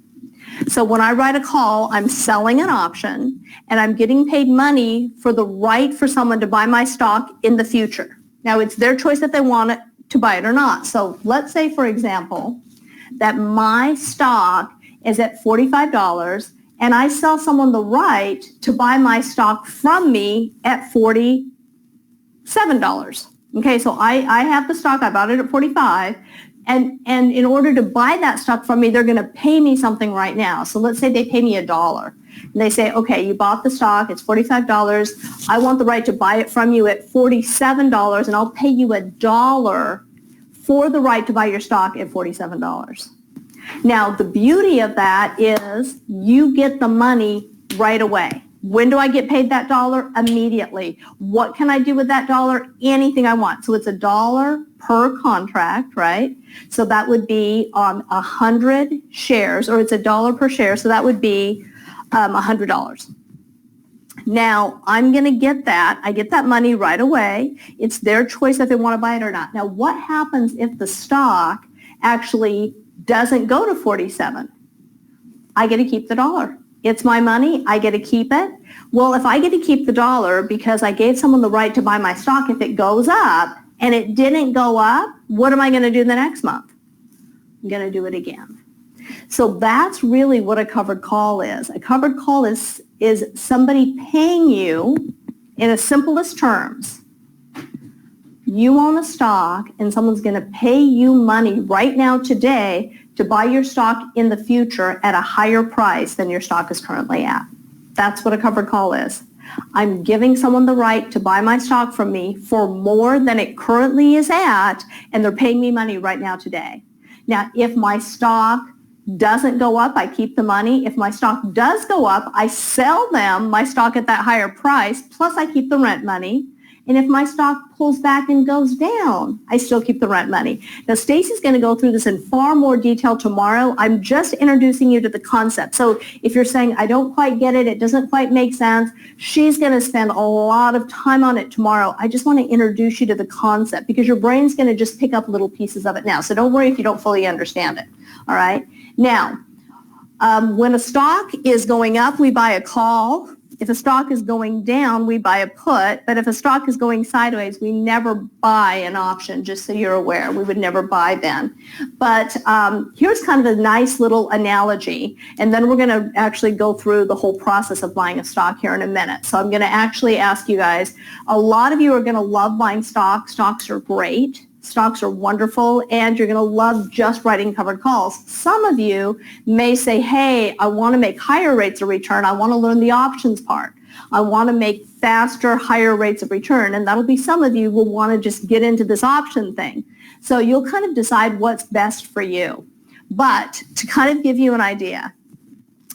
So when I write a call, I'm selling an option, and I'm getting paid money for the right for someone to buy my stock in the future. Now, it's their choice if they want it to buy it or not. So let's say, for example, that my stock is at $45, and I sell someone the right to buy my stock from me at $47. Okay, so I have the stock, I bought it at $45, and in order to buy that stock from me, they're going to pay me something right now. So let's say they pay me $1. And they say, okay, you bought the stock, it's $45. I want the right to buy it from you at $47, and I'll pay you $1 for the right to buy your stock at $47. Now, the beauty of that is you get the money right away. When do I get paid that $1? Immediately. What can I do with that $1? Anything I want. So it's $1 per contract, right? So that would be 100 shares, or it's $1 per share. So that would be $100. Now, I'm going to get that. I get that money right away. It's their choice if they want to buy it or not. Now, what happens if the stock actually doesn't go to 47? I get to keep the $1. It's my money. I get to keep it. Well, if I get to keep the $1 because I gave someone the right to buy my stock, if it goes up and it didn't go up, what am I going to do the next month? I'm going to do it again. So that's really what a covered call is. A covered call is somebody paying you, in the simplest terms, you own a stock and someone's going to pay you money right now today to buy your stock in the future at a higher price than your stock is currently at. That's what a covered call is. I'm giving someone the right to buy my stock from me for more than it currently is at, and they're paying me money right now today. Now, if my stock doesn't go up, I keep the money. If my stock does go up, I sell them my stock at that higher price, plus I keep the rent money. And if my stock pulls back and goes down, I still keep the rent money. Now, Stacy's going to go through this in far more detail tomorrow. I'm just introducing you to the concept. So if you're saying, I don't quite get it, it doesn't quite make sense, she's going to spend a lot of time on it tomorrow. I just want to introduce you to the concept because your brain's going to just pick up little pieces of it now. So don't worry if you don't fully understand it. All right. Now, when a stock is going up, we buy a call. If a stock is going down, we buy a put. But if a stock is going sideways, we never buy an option, just so you're aware. We would never buy then. But here's kind of a nice little analogy. And then we're going to actually go through the whole process of buying a stock here in a minute. So I'm going to actually ask you guys, a lot of you are going to love buying stocks. Stocks are great. Stocks are wonderful, and you're going to love just writing covered calls. Some of you may say, hey, I want to make higher rates of return. I want to learn the options part. I want to make faster, higher rates of return, and that'll be some of you will want to just get into this option thing. So you'll kind of decide what's best for you. But to kind of give you an idea,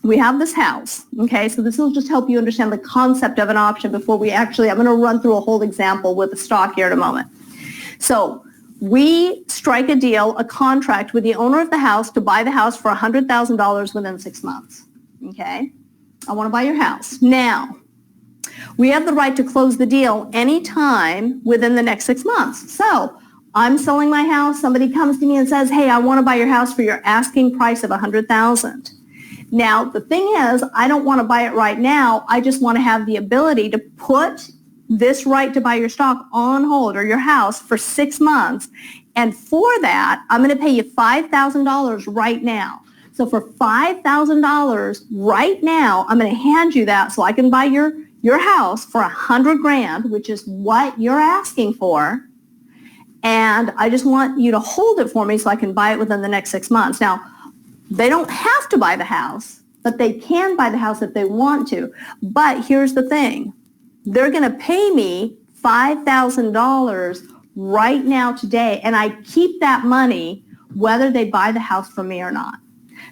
we have this house, okay? So this will just help you understand the concept of an option before we actually, I'm going to run through a whole example with a stock here in a moment. So we strike a deal, a contract with the owner of the house to buy the house for $100,000 within 6 months, okay? I want to buy your house. Now, we have the right to close the deal anytime within the next 6 months. So I'm selling my house. Somebody comes to me and says, hey, I want to buy your house for your asking price of $100,000. Now, the thing is, I don't want to buy it right now. I just want to have the ability to put this right to buy your stock on hold or your house for 6 months. And for that, I'm going to pay you $5,000 right now. So for $5,000 right now, I'm going to hand you that so I can buy your house for $100,000, which is what you're asking for. And I just want you to hold it for me so I can buy it within the next 6 months. Now, they don't have to buy the house, but they can buy the house if they want to. But here's the thing. They're going to pay me $5,000 right now today, and I keep that money whether they buy the house from me or not.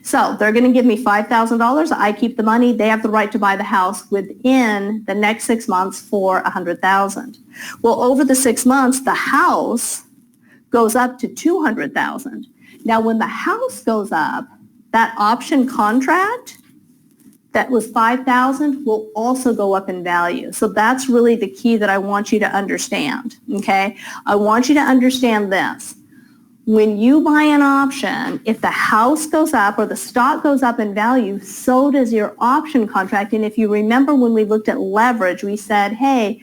So they're going to give me $5,000. I keep the money. They have the right to buy the house within the next 6 months for $100,000. Well, over the 6 months, the house goes up to $200,000. Now, when the house goes up, that option contract that was $5,000 will also go up in value. So that's really the key that I want you to understand, okay? I want you to understand this. When you buy an option, if the house goes up or the stock goes up in value, so does your option contract. And if you remember when we looked at leverage, we said, hey,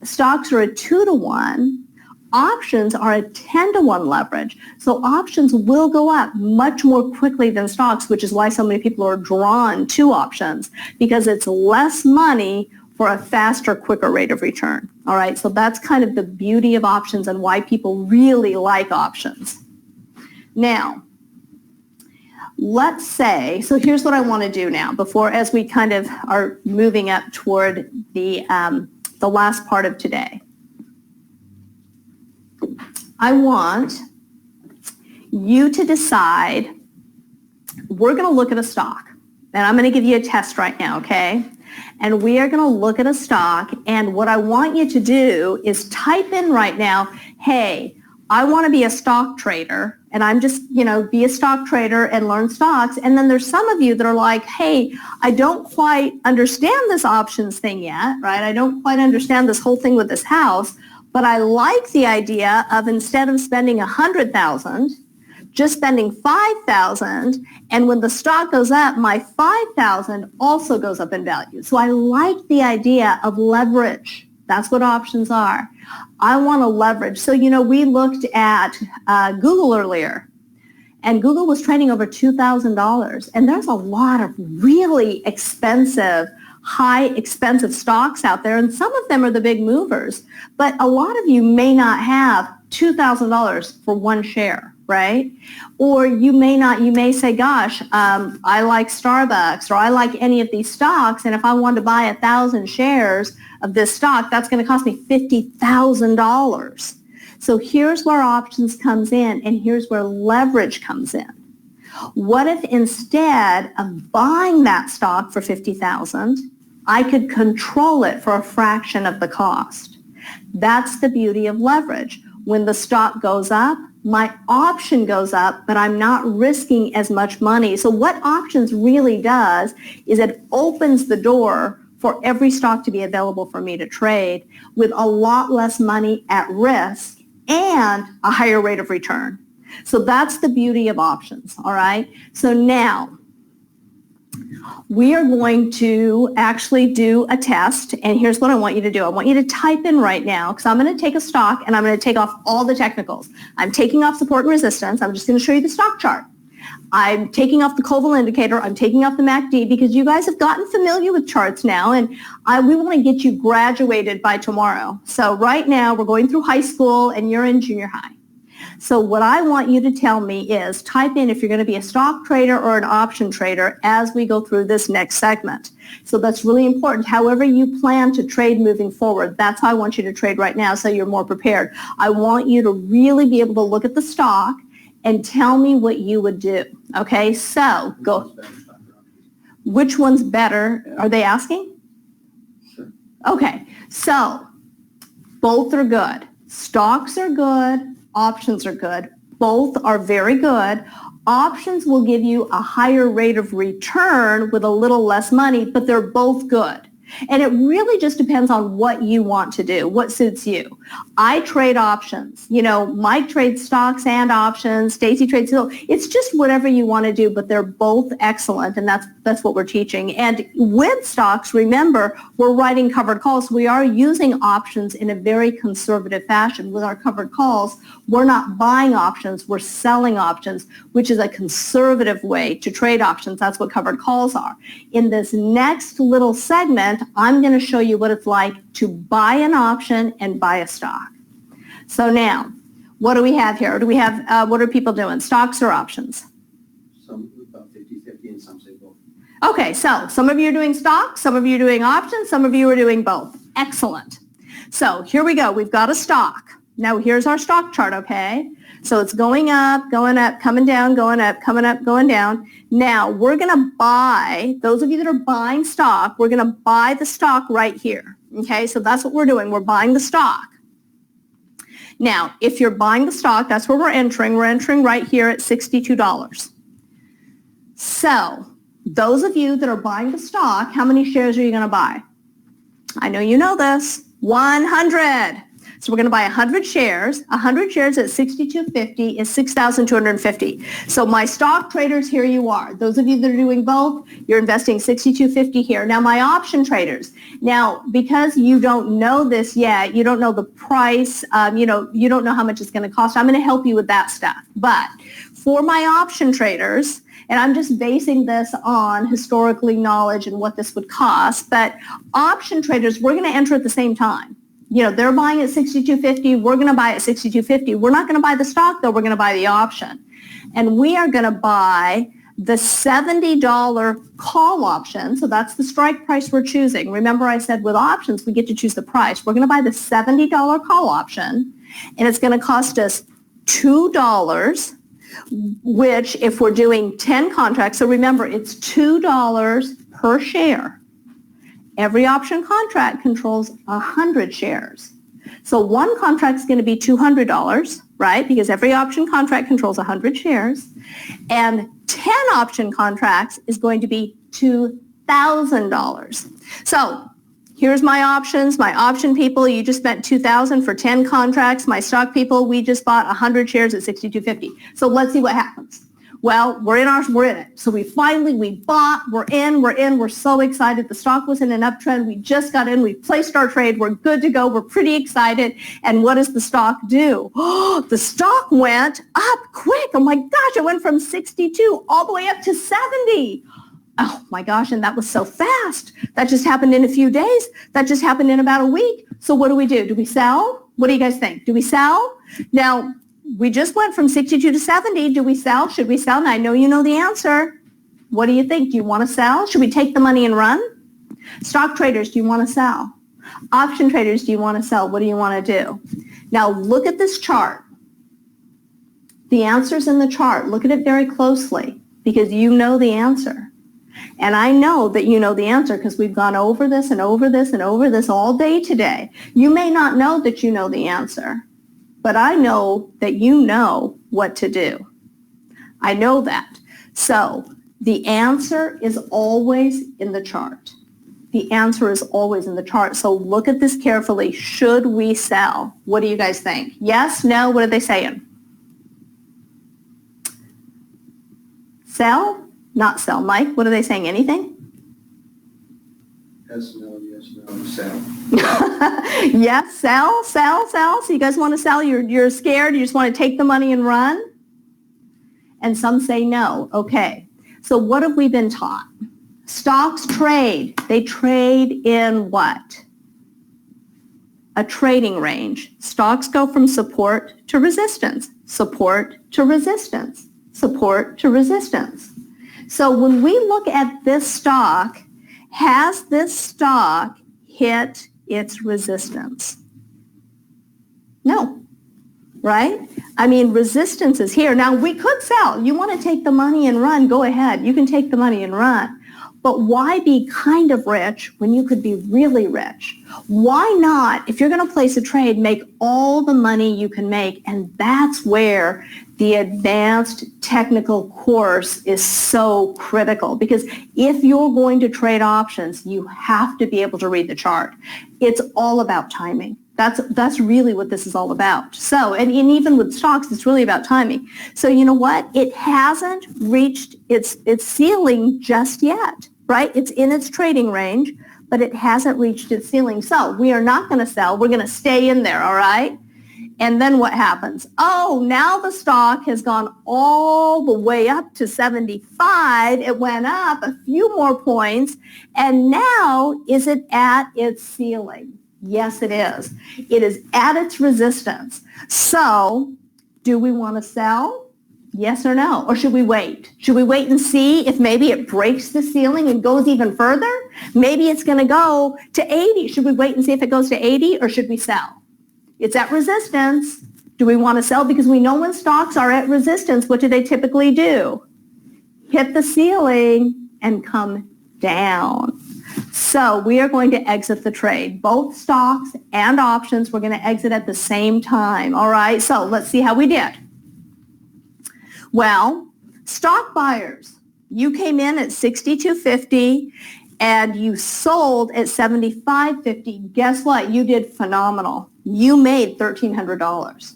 stocks are a 2-to-1. Options are a 10-to-1 leverage. So options will go up much more quickly than stocks, which is why so many people are drawn to options, because it's less money for a faster, quicker rate of return. All right, so that's kind of the beauty of options and why people really like options. Now, let's say, so here's what I want to do now before, as we kind of are moving up toward the last part of today. I want you to decide, we're going to look at a stock, and I'm going to give you a test right now, okay? And we are going to look at a stock, and what I want you to do is type in right now, hey, I want to be a stock trader, and I'm just, be a stock trader and learn stocks. And then there's some of you that are like, hey, I don't quite understand this options thing yet, right? I don't quite understand this whole thing with this house. But I like the idea of instead of spending $100,000, just spending $5,000, and when the stock goes up, my $5,000 also goes up in value. So I like the idea of leverage. That's what options are. I want to leverage. So, we looked at Google earlier, and Google was trading over $2,000, and there's a lot of really expensive expensive stocks out there, and some of them are the big movers. But a lot of you may not have $2,000 for one share, right? Or you may say, gosh, I like Starbucks or I like any of these stocks, and if I want to buy 1,000 shares of this stock, that's going to cost me $50,000. So here's where options comes in, and here's where leverage comes in. What if instead of buying that stock for $50,000, I could control it for a fraction of the cost? That's the beauty of leverage. When the stock goes up, my option goes up, but I'm not risking as much money. So what options really does is it opens the door for every stock to be available for me to trade with a lot less money at risk and a higher rate of return. So that's the beauty of options, all right? So now we are going to actually do a test, and here's what I want you to do. I want you to type in right now, because I'm going to take a stock and I'm going to take off all the technicals. I'm taking off support and resistance. I'm just going to show you the stock chart. I'm taking off the Colville indicator. I'm taking off the MACD because you guys have gotten familiar with charts now, and we want to get you graduated by tomorrow. So right now we're going through high school and you're in junior high. So what I want you to tell me is type in if you're going to be a stock trader or an option trader as we go through this next segment. So that's really important. However you plan to trade moving forward, that's how I want you to trade right now so you're more prepared. I want you to really be able to look at the stock and tell me what you would do. Okay, so go. Which one's better? Are they asking? Sure. Okay, so both are good. Stocks are good. Options are good. Both are very good. Options will give you a higher rate of return with a little less money, but they're both good. And it really just depends on what you want to do, what suits you. I trade options. You know, Mike trades stocks and options. Stacy trades. So it's just whatever you want to do, but they're both excellent, and that's what we're teaching. And with stocks, remember, we're writing covered calls. We are using options in a very conservative fashion. With our covered calls, we're not buying options, we're selling options, which is a conservative way to trade options. That's what covered calls are. In this next little segment, I'm going to show you what it's like to buy an option and buy a stock. So now, what do we have here? Do we have, what are people doing? Stocks or options? Some about 50-50 and some say both. Okay, so some of you are doing stocks, some of you are doing options, some of you are doing both. Excellent. So here we go. We've got a stock. Now here's our stock chart, okay? So it's going up, coming down, going up, coming up, going down. Now we're going to buy, those of you that are buying stock, we're going to buy the stock right here. Okay, so that's what we're doing. We're buying the stock. Now, if you're buying the stock, that's where we're entering. We're entering right here at $62. So those of you that are buying the stock, how many shares are you going to buy? I know you know this. 100. So we're going to buy 100 shares. 100 shares at $62.50 is $6,250. So my stock traders, here you are. Those of you that are doing both, you're investing $62.50 here. Now my option traders. Now, because you don't know this yet, you don't know the price, you don't know how much it's going to cost. I'm going to help you with that stuff. But for my option traders, and I'm just basing this on historically knowledge and what this would cost, but option traders, we're going to enter at the same time. You know, they're buying at $62.50. We're going to buy at $62.50. We're not going to buy the stock, though. We're going to buy the option. And we are going to buy the $70 call option. So that's the strike price we're choosing. Remember I said with options, we get to choose the price. We're going to buy the $70 call option, and it's going to cost us $2, which if we're doing 10 contracts, so remember, it's $2 per share. Every option contract controls 100 shares. So one contract is going to be $200, right? Because every option contract controls 100 shares. And 10 option contracts is going to be $2,000. So here's my options. My option people, you just spent $2,000 for 10 contracts. My stock people, we just bought 100 shares at $62.50. So let's see what happens. Well, we're in it. So we bought, we're in, we're so excited. The stock was in an uptrend. We just got in, we placed our trade, we're good to go, we're pretty excited. And what does the stock do? Oh, the stock went up quick. Oh my gosh, it went from 62 all the way up to 70. Oh my gosh, and that was so fast. That just happened in a few days. That just happened in about a week. So what do? Do we sell? What do you guys think? Do we sell? Now, we just went from 62 to 70. Do we sell? Should we sell? And I know you know the answer. What do you think? Do you want to sell? Should we take the money and run? Stock traders, do you want to sell? Option traders, do you want to sell? What do you want to do? Now look at this chart. The answer's in the chart. Look at it very closely because you know the answer. And I know that you know the answer because we've gone over this and over this and over this all day today. You may not know that you know the answer, but I know that you know what to do. I know that. So the answer is always in the chart. The answer is always in the chart. So look at this carefully. Should we sell? What do you guys think? Yes, no, what are they saying? Sell? Not sell. Mike, what are they saying? Anything? Yes, no, sell. Yes, sell. So you guys want to sell? You're scared? You just want to take the money and run? And some say no. Okay. So what have we been taught? Stocks trade. They trade in what? A trading range. Stocks go from support to resistance, support to resistance, support to resistance. So when we look at this stock, has this stock hit its resistance? No, right? I mean, resistance is here. Now, we could sell. You want to take the money and run, go ahead. You can take the money and run. But why be kind of rich when you could be really rich? Why not, if you're going to place a trade, make all the money you can make? And that's where the advanced technical course is so critical, because if you're going to trade options, you have to be able to read the chart. It's all about timing. That's really what this is all about. So, and even with stocks, it's really about timing. So you know what? It hasn't reached its ceiling just yet, right? It's in its trading range, but it hasn't reached its ceiling. So we are not going to sell. We're going to stay in there, all right? And then what happens? Oh, now the stock has gone all the way up to 75. It went up a few more points. And now, is it at its ceiling? Yes, it is. It is at its resistance. So do we want to sell? Yes or no? Or should we wait? Should we wait and see if maybe it breaks the ceiling and goes even further? Maybe it's going to go to 80. Should we wait and see if it goes to 80, or should we sell? It's at resistance. Do we want to sell? Because we know when stocks are at resistance, what do they typically do? Hit the ceiling and come down. So we are going to exit the trade. Both stocks and options, we're going to exit at the same time. All right, so let's see how we did. Well, stock buyers, you came in at 62.50 and you sold at 75.50. Guess what? You did phenomenal. You made $1,300.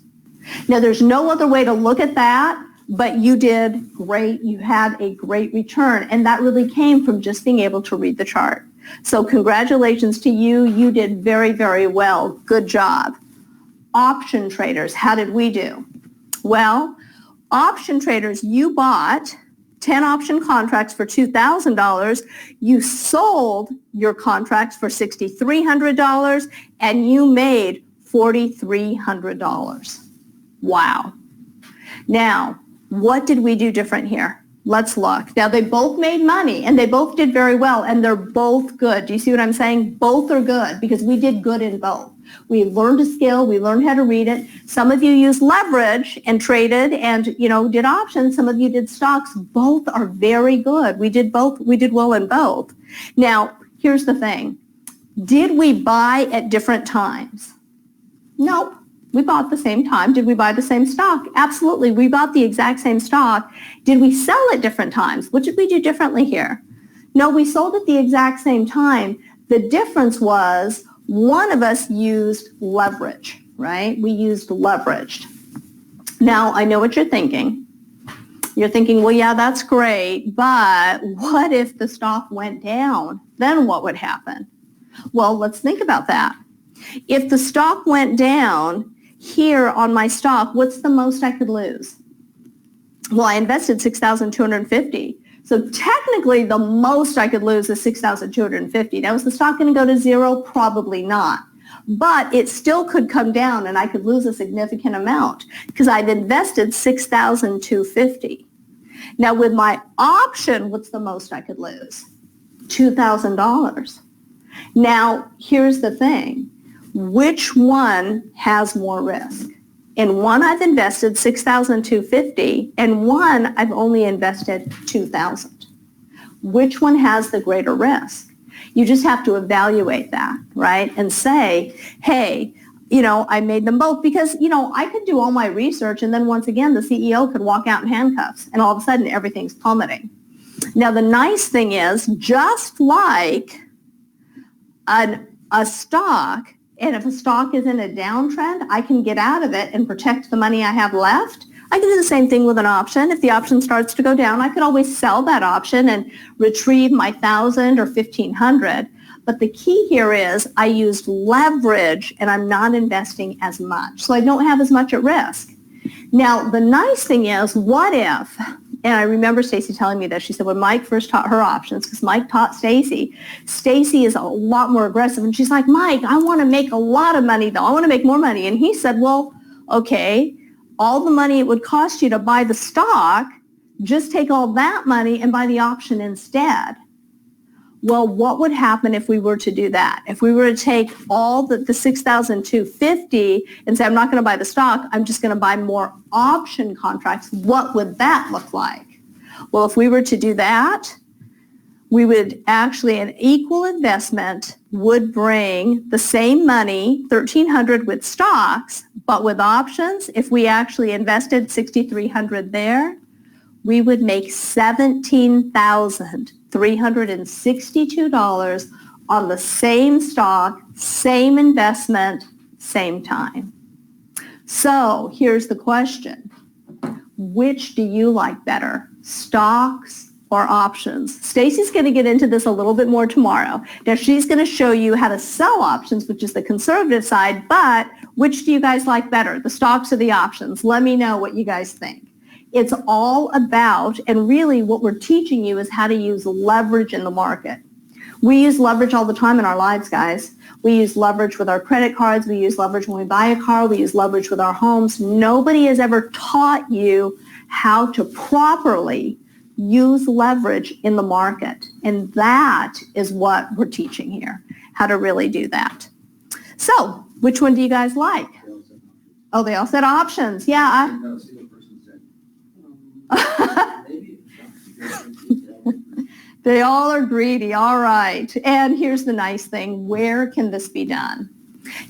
Now, there's no other way to look at that, but you did great. You had a great return, and that really came from just being able to read the chart. So congratulations to you. You did very, very well. Good job. Option traders, how did we do? Well, option traders, you bought 10 option contracts for $2,000. You sold your contracts for $6,300, and you made $4,300. Wow. Now, what did we do different here? Let's look. Now, they both made money, and they both did very well, and they're both good. Do you see what I'm saying? Both are good because we did good in both. We learned a skill. We learned how to read it. Some of you used leverage and traded and, did options. Some of you did stocks. Both are very good. We did both. We did well in both. Now, here's the thing. Did we buy at different times? Nope. We bought the same time. Did we buy the same stock? Absolutely. We bought the exact same stock. Did we sell at different times? What did we do differently here? No, we sold at the exact same time. The difference was one of us used leverage, right? We used leveraged. Now, I know what you're thinking. You're thinking, well, yeah, that's great, but what if the stock went down? Then what would happen? Well, let's think about that. If the stock went down, here on my stock, what's the most I could lose? Well, I invested $6,250. So technically, the most I could lose is $6,250. Now, is the stock going to go to zero? Probably not. but it still could come down and I could lose a significant amount because I've invested $6,250. Now with my option, what's the most I could lose? $2,000. Now, here's the thing. Which one has more risk? In one, I've invested $6,250, and one, I've only invested $2,000. Which one has the greater risk? You just have to evaluate that, right? And say, hey, I made them both because, I could do all my research and then once again, the CEO could walk out in handcuffs and all of a sudden everything's plummeting. Now, the nice thing is, just like a stock, and if a stock is in a downtrend, I can get out of it and protect the money I have left. I can do the same thing with an option. If the option starts to go down, I could always sell that option and retrieve my $1,000 or $1,500. But the key here is I used leverage and I'm not investing as much. So I don't have as much at risk. Now, the nice thing is, what if, and I remember Stacy telling me this, she said when Mike first taught her options, because Mike taught Stacy is a lot more aggressive. And she's like, Mike, I want to make a lot of money though. I want to make more money. And he said, well, okay, all the money it would cost you to buy the stock, just take all that money and buy the option instead. Well, what would happen if we were to do that? If we were to take all the $6,250 and say, I'm not going to buy the stock, I'm just going to buy more option contracts, what would that look like? Well, if we were to do that, we would actually, an equal investment would bring the same money, $1,300 with stocks, but with options, if we actually invested $6,300 there, we would make $17,362 on the same stock, same investment, same time. So here's the question. Which do you like better, stocks or options? Stacy's going to get into this a little bit more tomorrow. Now she's going to show you how to sell options, which is the conservative side, but which do you guys like better, the stocks or the options? Let me know what you guys think. It's all about, and really what we're teaching you is how to use leverage in the market. We use leverage all the time in our lives, guys. We use leverage with our credit cards. We use leverage when we buy a car. We use leverage with our homes. Nobody has ever taught you how to properly use leverage in the market. And that is what we're teaching here, how to really do that. So, which one do you guys like? Oh, they all said options. Yeah. They all are greedy. All right. And here's the nice thing. Where can this be done?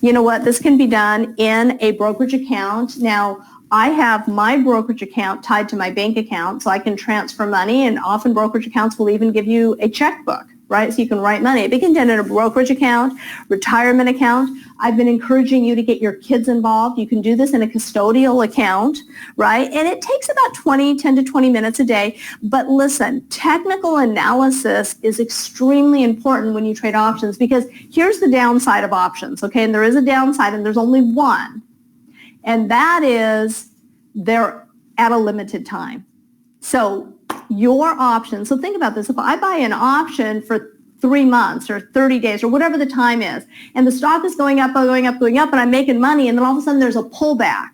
You know what? This can be done in a brokerage account. Now, I have my brokerage account tied to my bank account, so I can transfer money, and often brokerage accounts will even give you a checkbook, right? So you can write money. It can be done in a brokerage account, retirement account. I've been encouraging you to get your kids involved. You can do this in a custodial account, right? And it takes about 10 to 20 minutes a day. But listen, technical analysis is extremely important when you trade options, because here's the downside of options, okay? And there is a downside, and there's only one. And that is they're at a limited time. So your option, so think about this. If I buy an option for 3 months or 30 days or whatever the time is, and the stock is going up, and I'm making money, and then all of a sudden there's a pullback,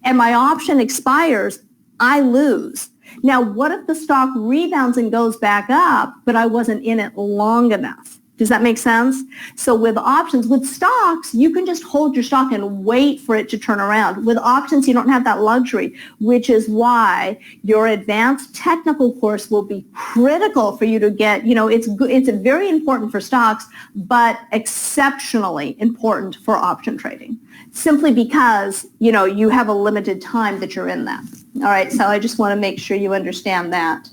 and my option expires, I lose. Now, what if the stock rebounds and goes back up, but I wasn't in it long enough? Does that make sense? So with options, with stocks, you can just hold your stock and wait for it to turn around. With options, you don't have that luxury, which is why your advanced technical course will be critical for you to get. It's very important for stocks, but exceptionally important for option trading, simply because, you have a limited time that you're in that. All right, so I just want to make sure you understand that.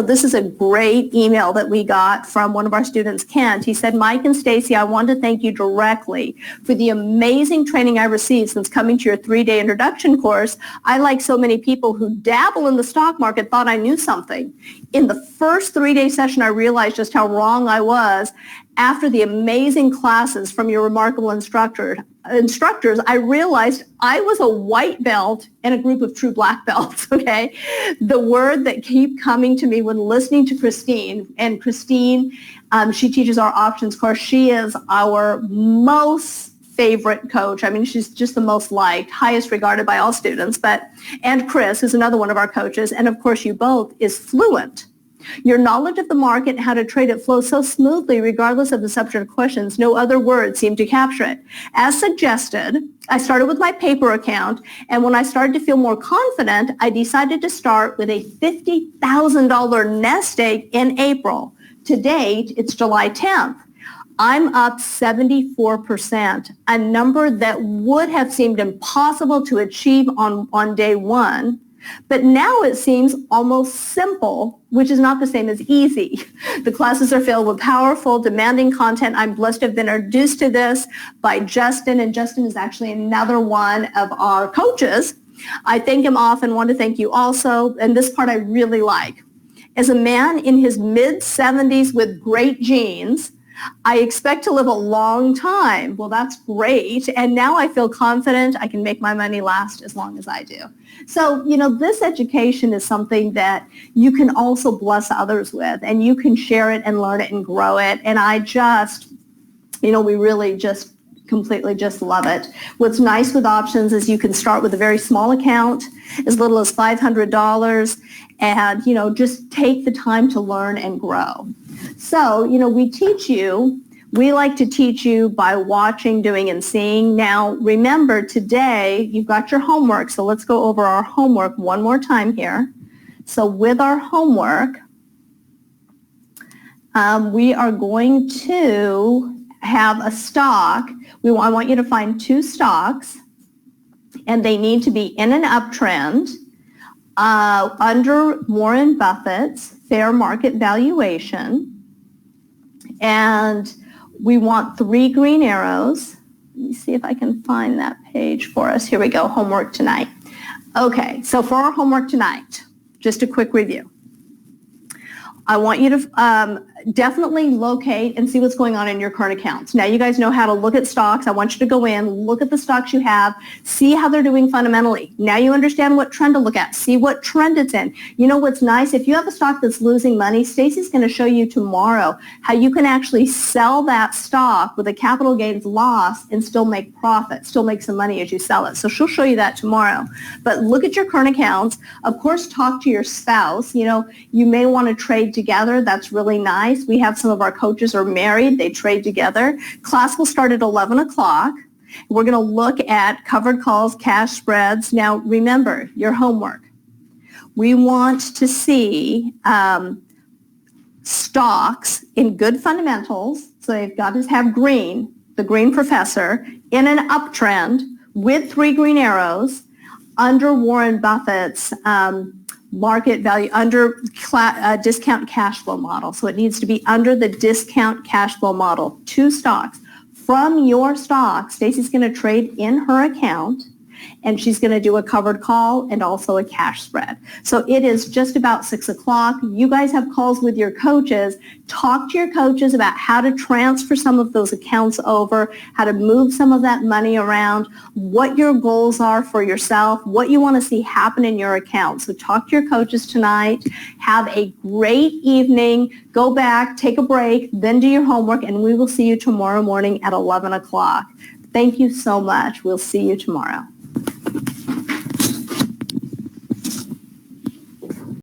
This is a great email that we got from one of our students, Kent. He said, Mike and Stacy, I want to thank you directly for the amazing training I received since coming to your 3-day introduction course. I, like so many people who dabble in the stock market, thought I knew something. In the first 3-day session, I realized just how wrong I was, after the amazing classes from your remarkable instructors, I realized I was a white belt in a group of true black belts, okay? The word that kept coming to me when listening to Christine, and Christine, she teaches our options course. She is our most favorite coach. I mean, she's just the most liked, highest regarded by all students, and Chris, who's another one of our coaches, and of course you both, is fluent. Your knowledge of the market and how to trade it flows so smoothly regardless of the subject questions. No other words seem to capture it. As suggested, I started with my paper account, and when I started to feel more confident, I decided to start with a $50,000 nest egg in April. To date, it's July 10th. I'm up 74%, a number that would have seemed impossible to achieve on day one. But now it seems almost simple, which is not the same as easy. The classes are filled with powerful, demanding content. I'm blessed to have been introduced to this by Justin, and Justin is actually another one of our coaches. I thank him often, want to thank you also, and this part I really like. As a man in his mid-70s with great genes, I expect to live a long time. Well, that's great. And now I feel confident I can make my money last as long as I do. So, this education is something that you can also bless others with, and you can share it and learn it and grow it. And I just, we really just completely just love it. What's nice with options is you can start with a very small account, as little as $500, and, just take the time to learn and grow. So, we like to teach you by watching, doing, and seeing. Now, remember, today, you've got your homework, so let's go over our homework one more time here. So with our homework, we are going to have a stock. I want you to find 2 stocks, and they need to be in an uptrend under Warren Buffett's fair market valuation. And we want 3 green arrows. Let me see if I can find that page for us. Here we go, homework tonight. Okay, so for our homework tonight, just a quick review. I want you to definitely locate and see what's going on in your current accounts. Now you guys know how to look at stocks. I want you to go in, look at the stocks you have, see how they're doing fundamentally. Now you understand what trend to look at. See what trend it's in. You know what's nice? If you have a stock that's losing money, Stacy's going to show you tomorrow how you can actually sell that stock with a capital gains loss and still make profit, still make some money as you sell it. So she'll show you that tomorrow. But look at your current accounts. Of course, talk to your spouse. You may want to trade together. That's really nice. We have some of our coaches are married. They trade together. Class will start at 11 o'clock. We're going to look at covered calls, cash spreads. Now, remember your homework. We want to see stocks in good fundamentals. So they've got to have green, the green professor, in an uptrend with 3 green arrows under Warren Buffett's market value, under discount cash flow model. So it needs to be under the discount cash flow model. 2 stocks. From your stock, Stacy's going to trade in her account, and she's going to do a covered call and also a cash spread. So it is just about 6 o'clock. You guys have calls with your coaches. Talk to your coaches about how to transfer some of those accounts over, how to move some of that money around, what your goals are for yourself, what you want to see happen in your account. So talk to your coaches tonight. Have a great evening. Go back, take a break, then do your homework, and we will see you tomorrow morning at 11 o'clock. Thank you so much. We'll see you tomorrow.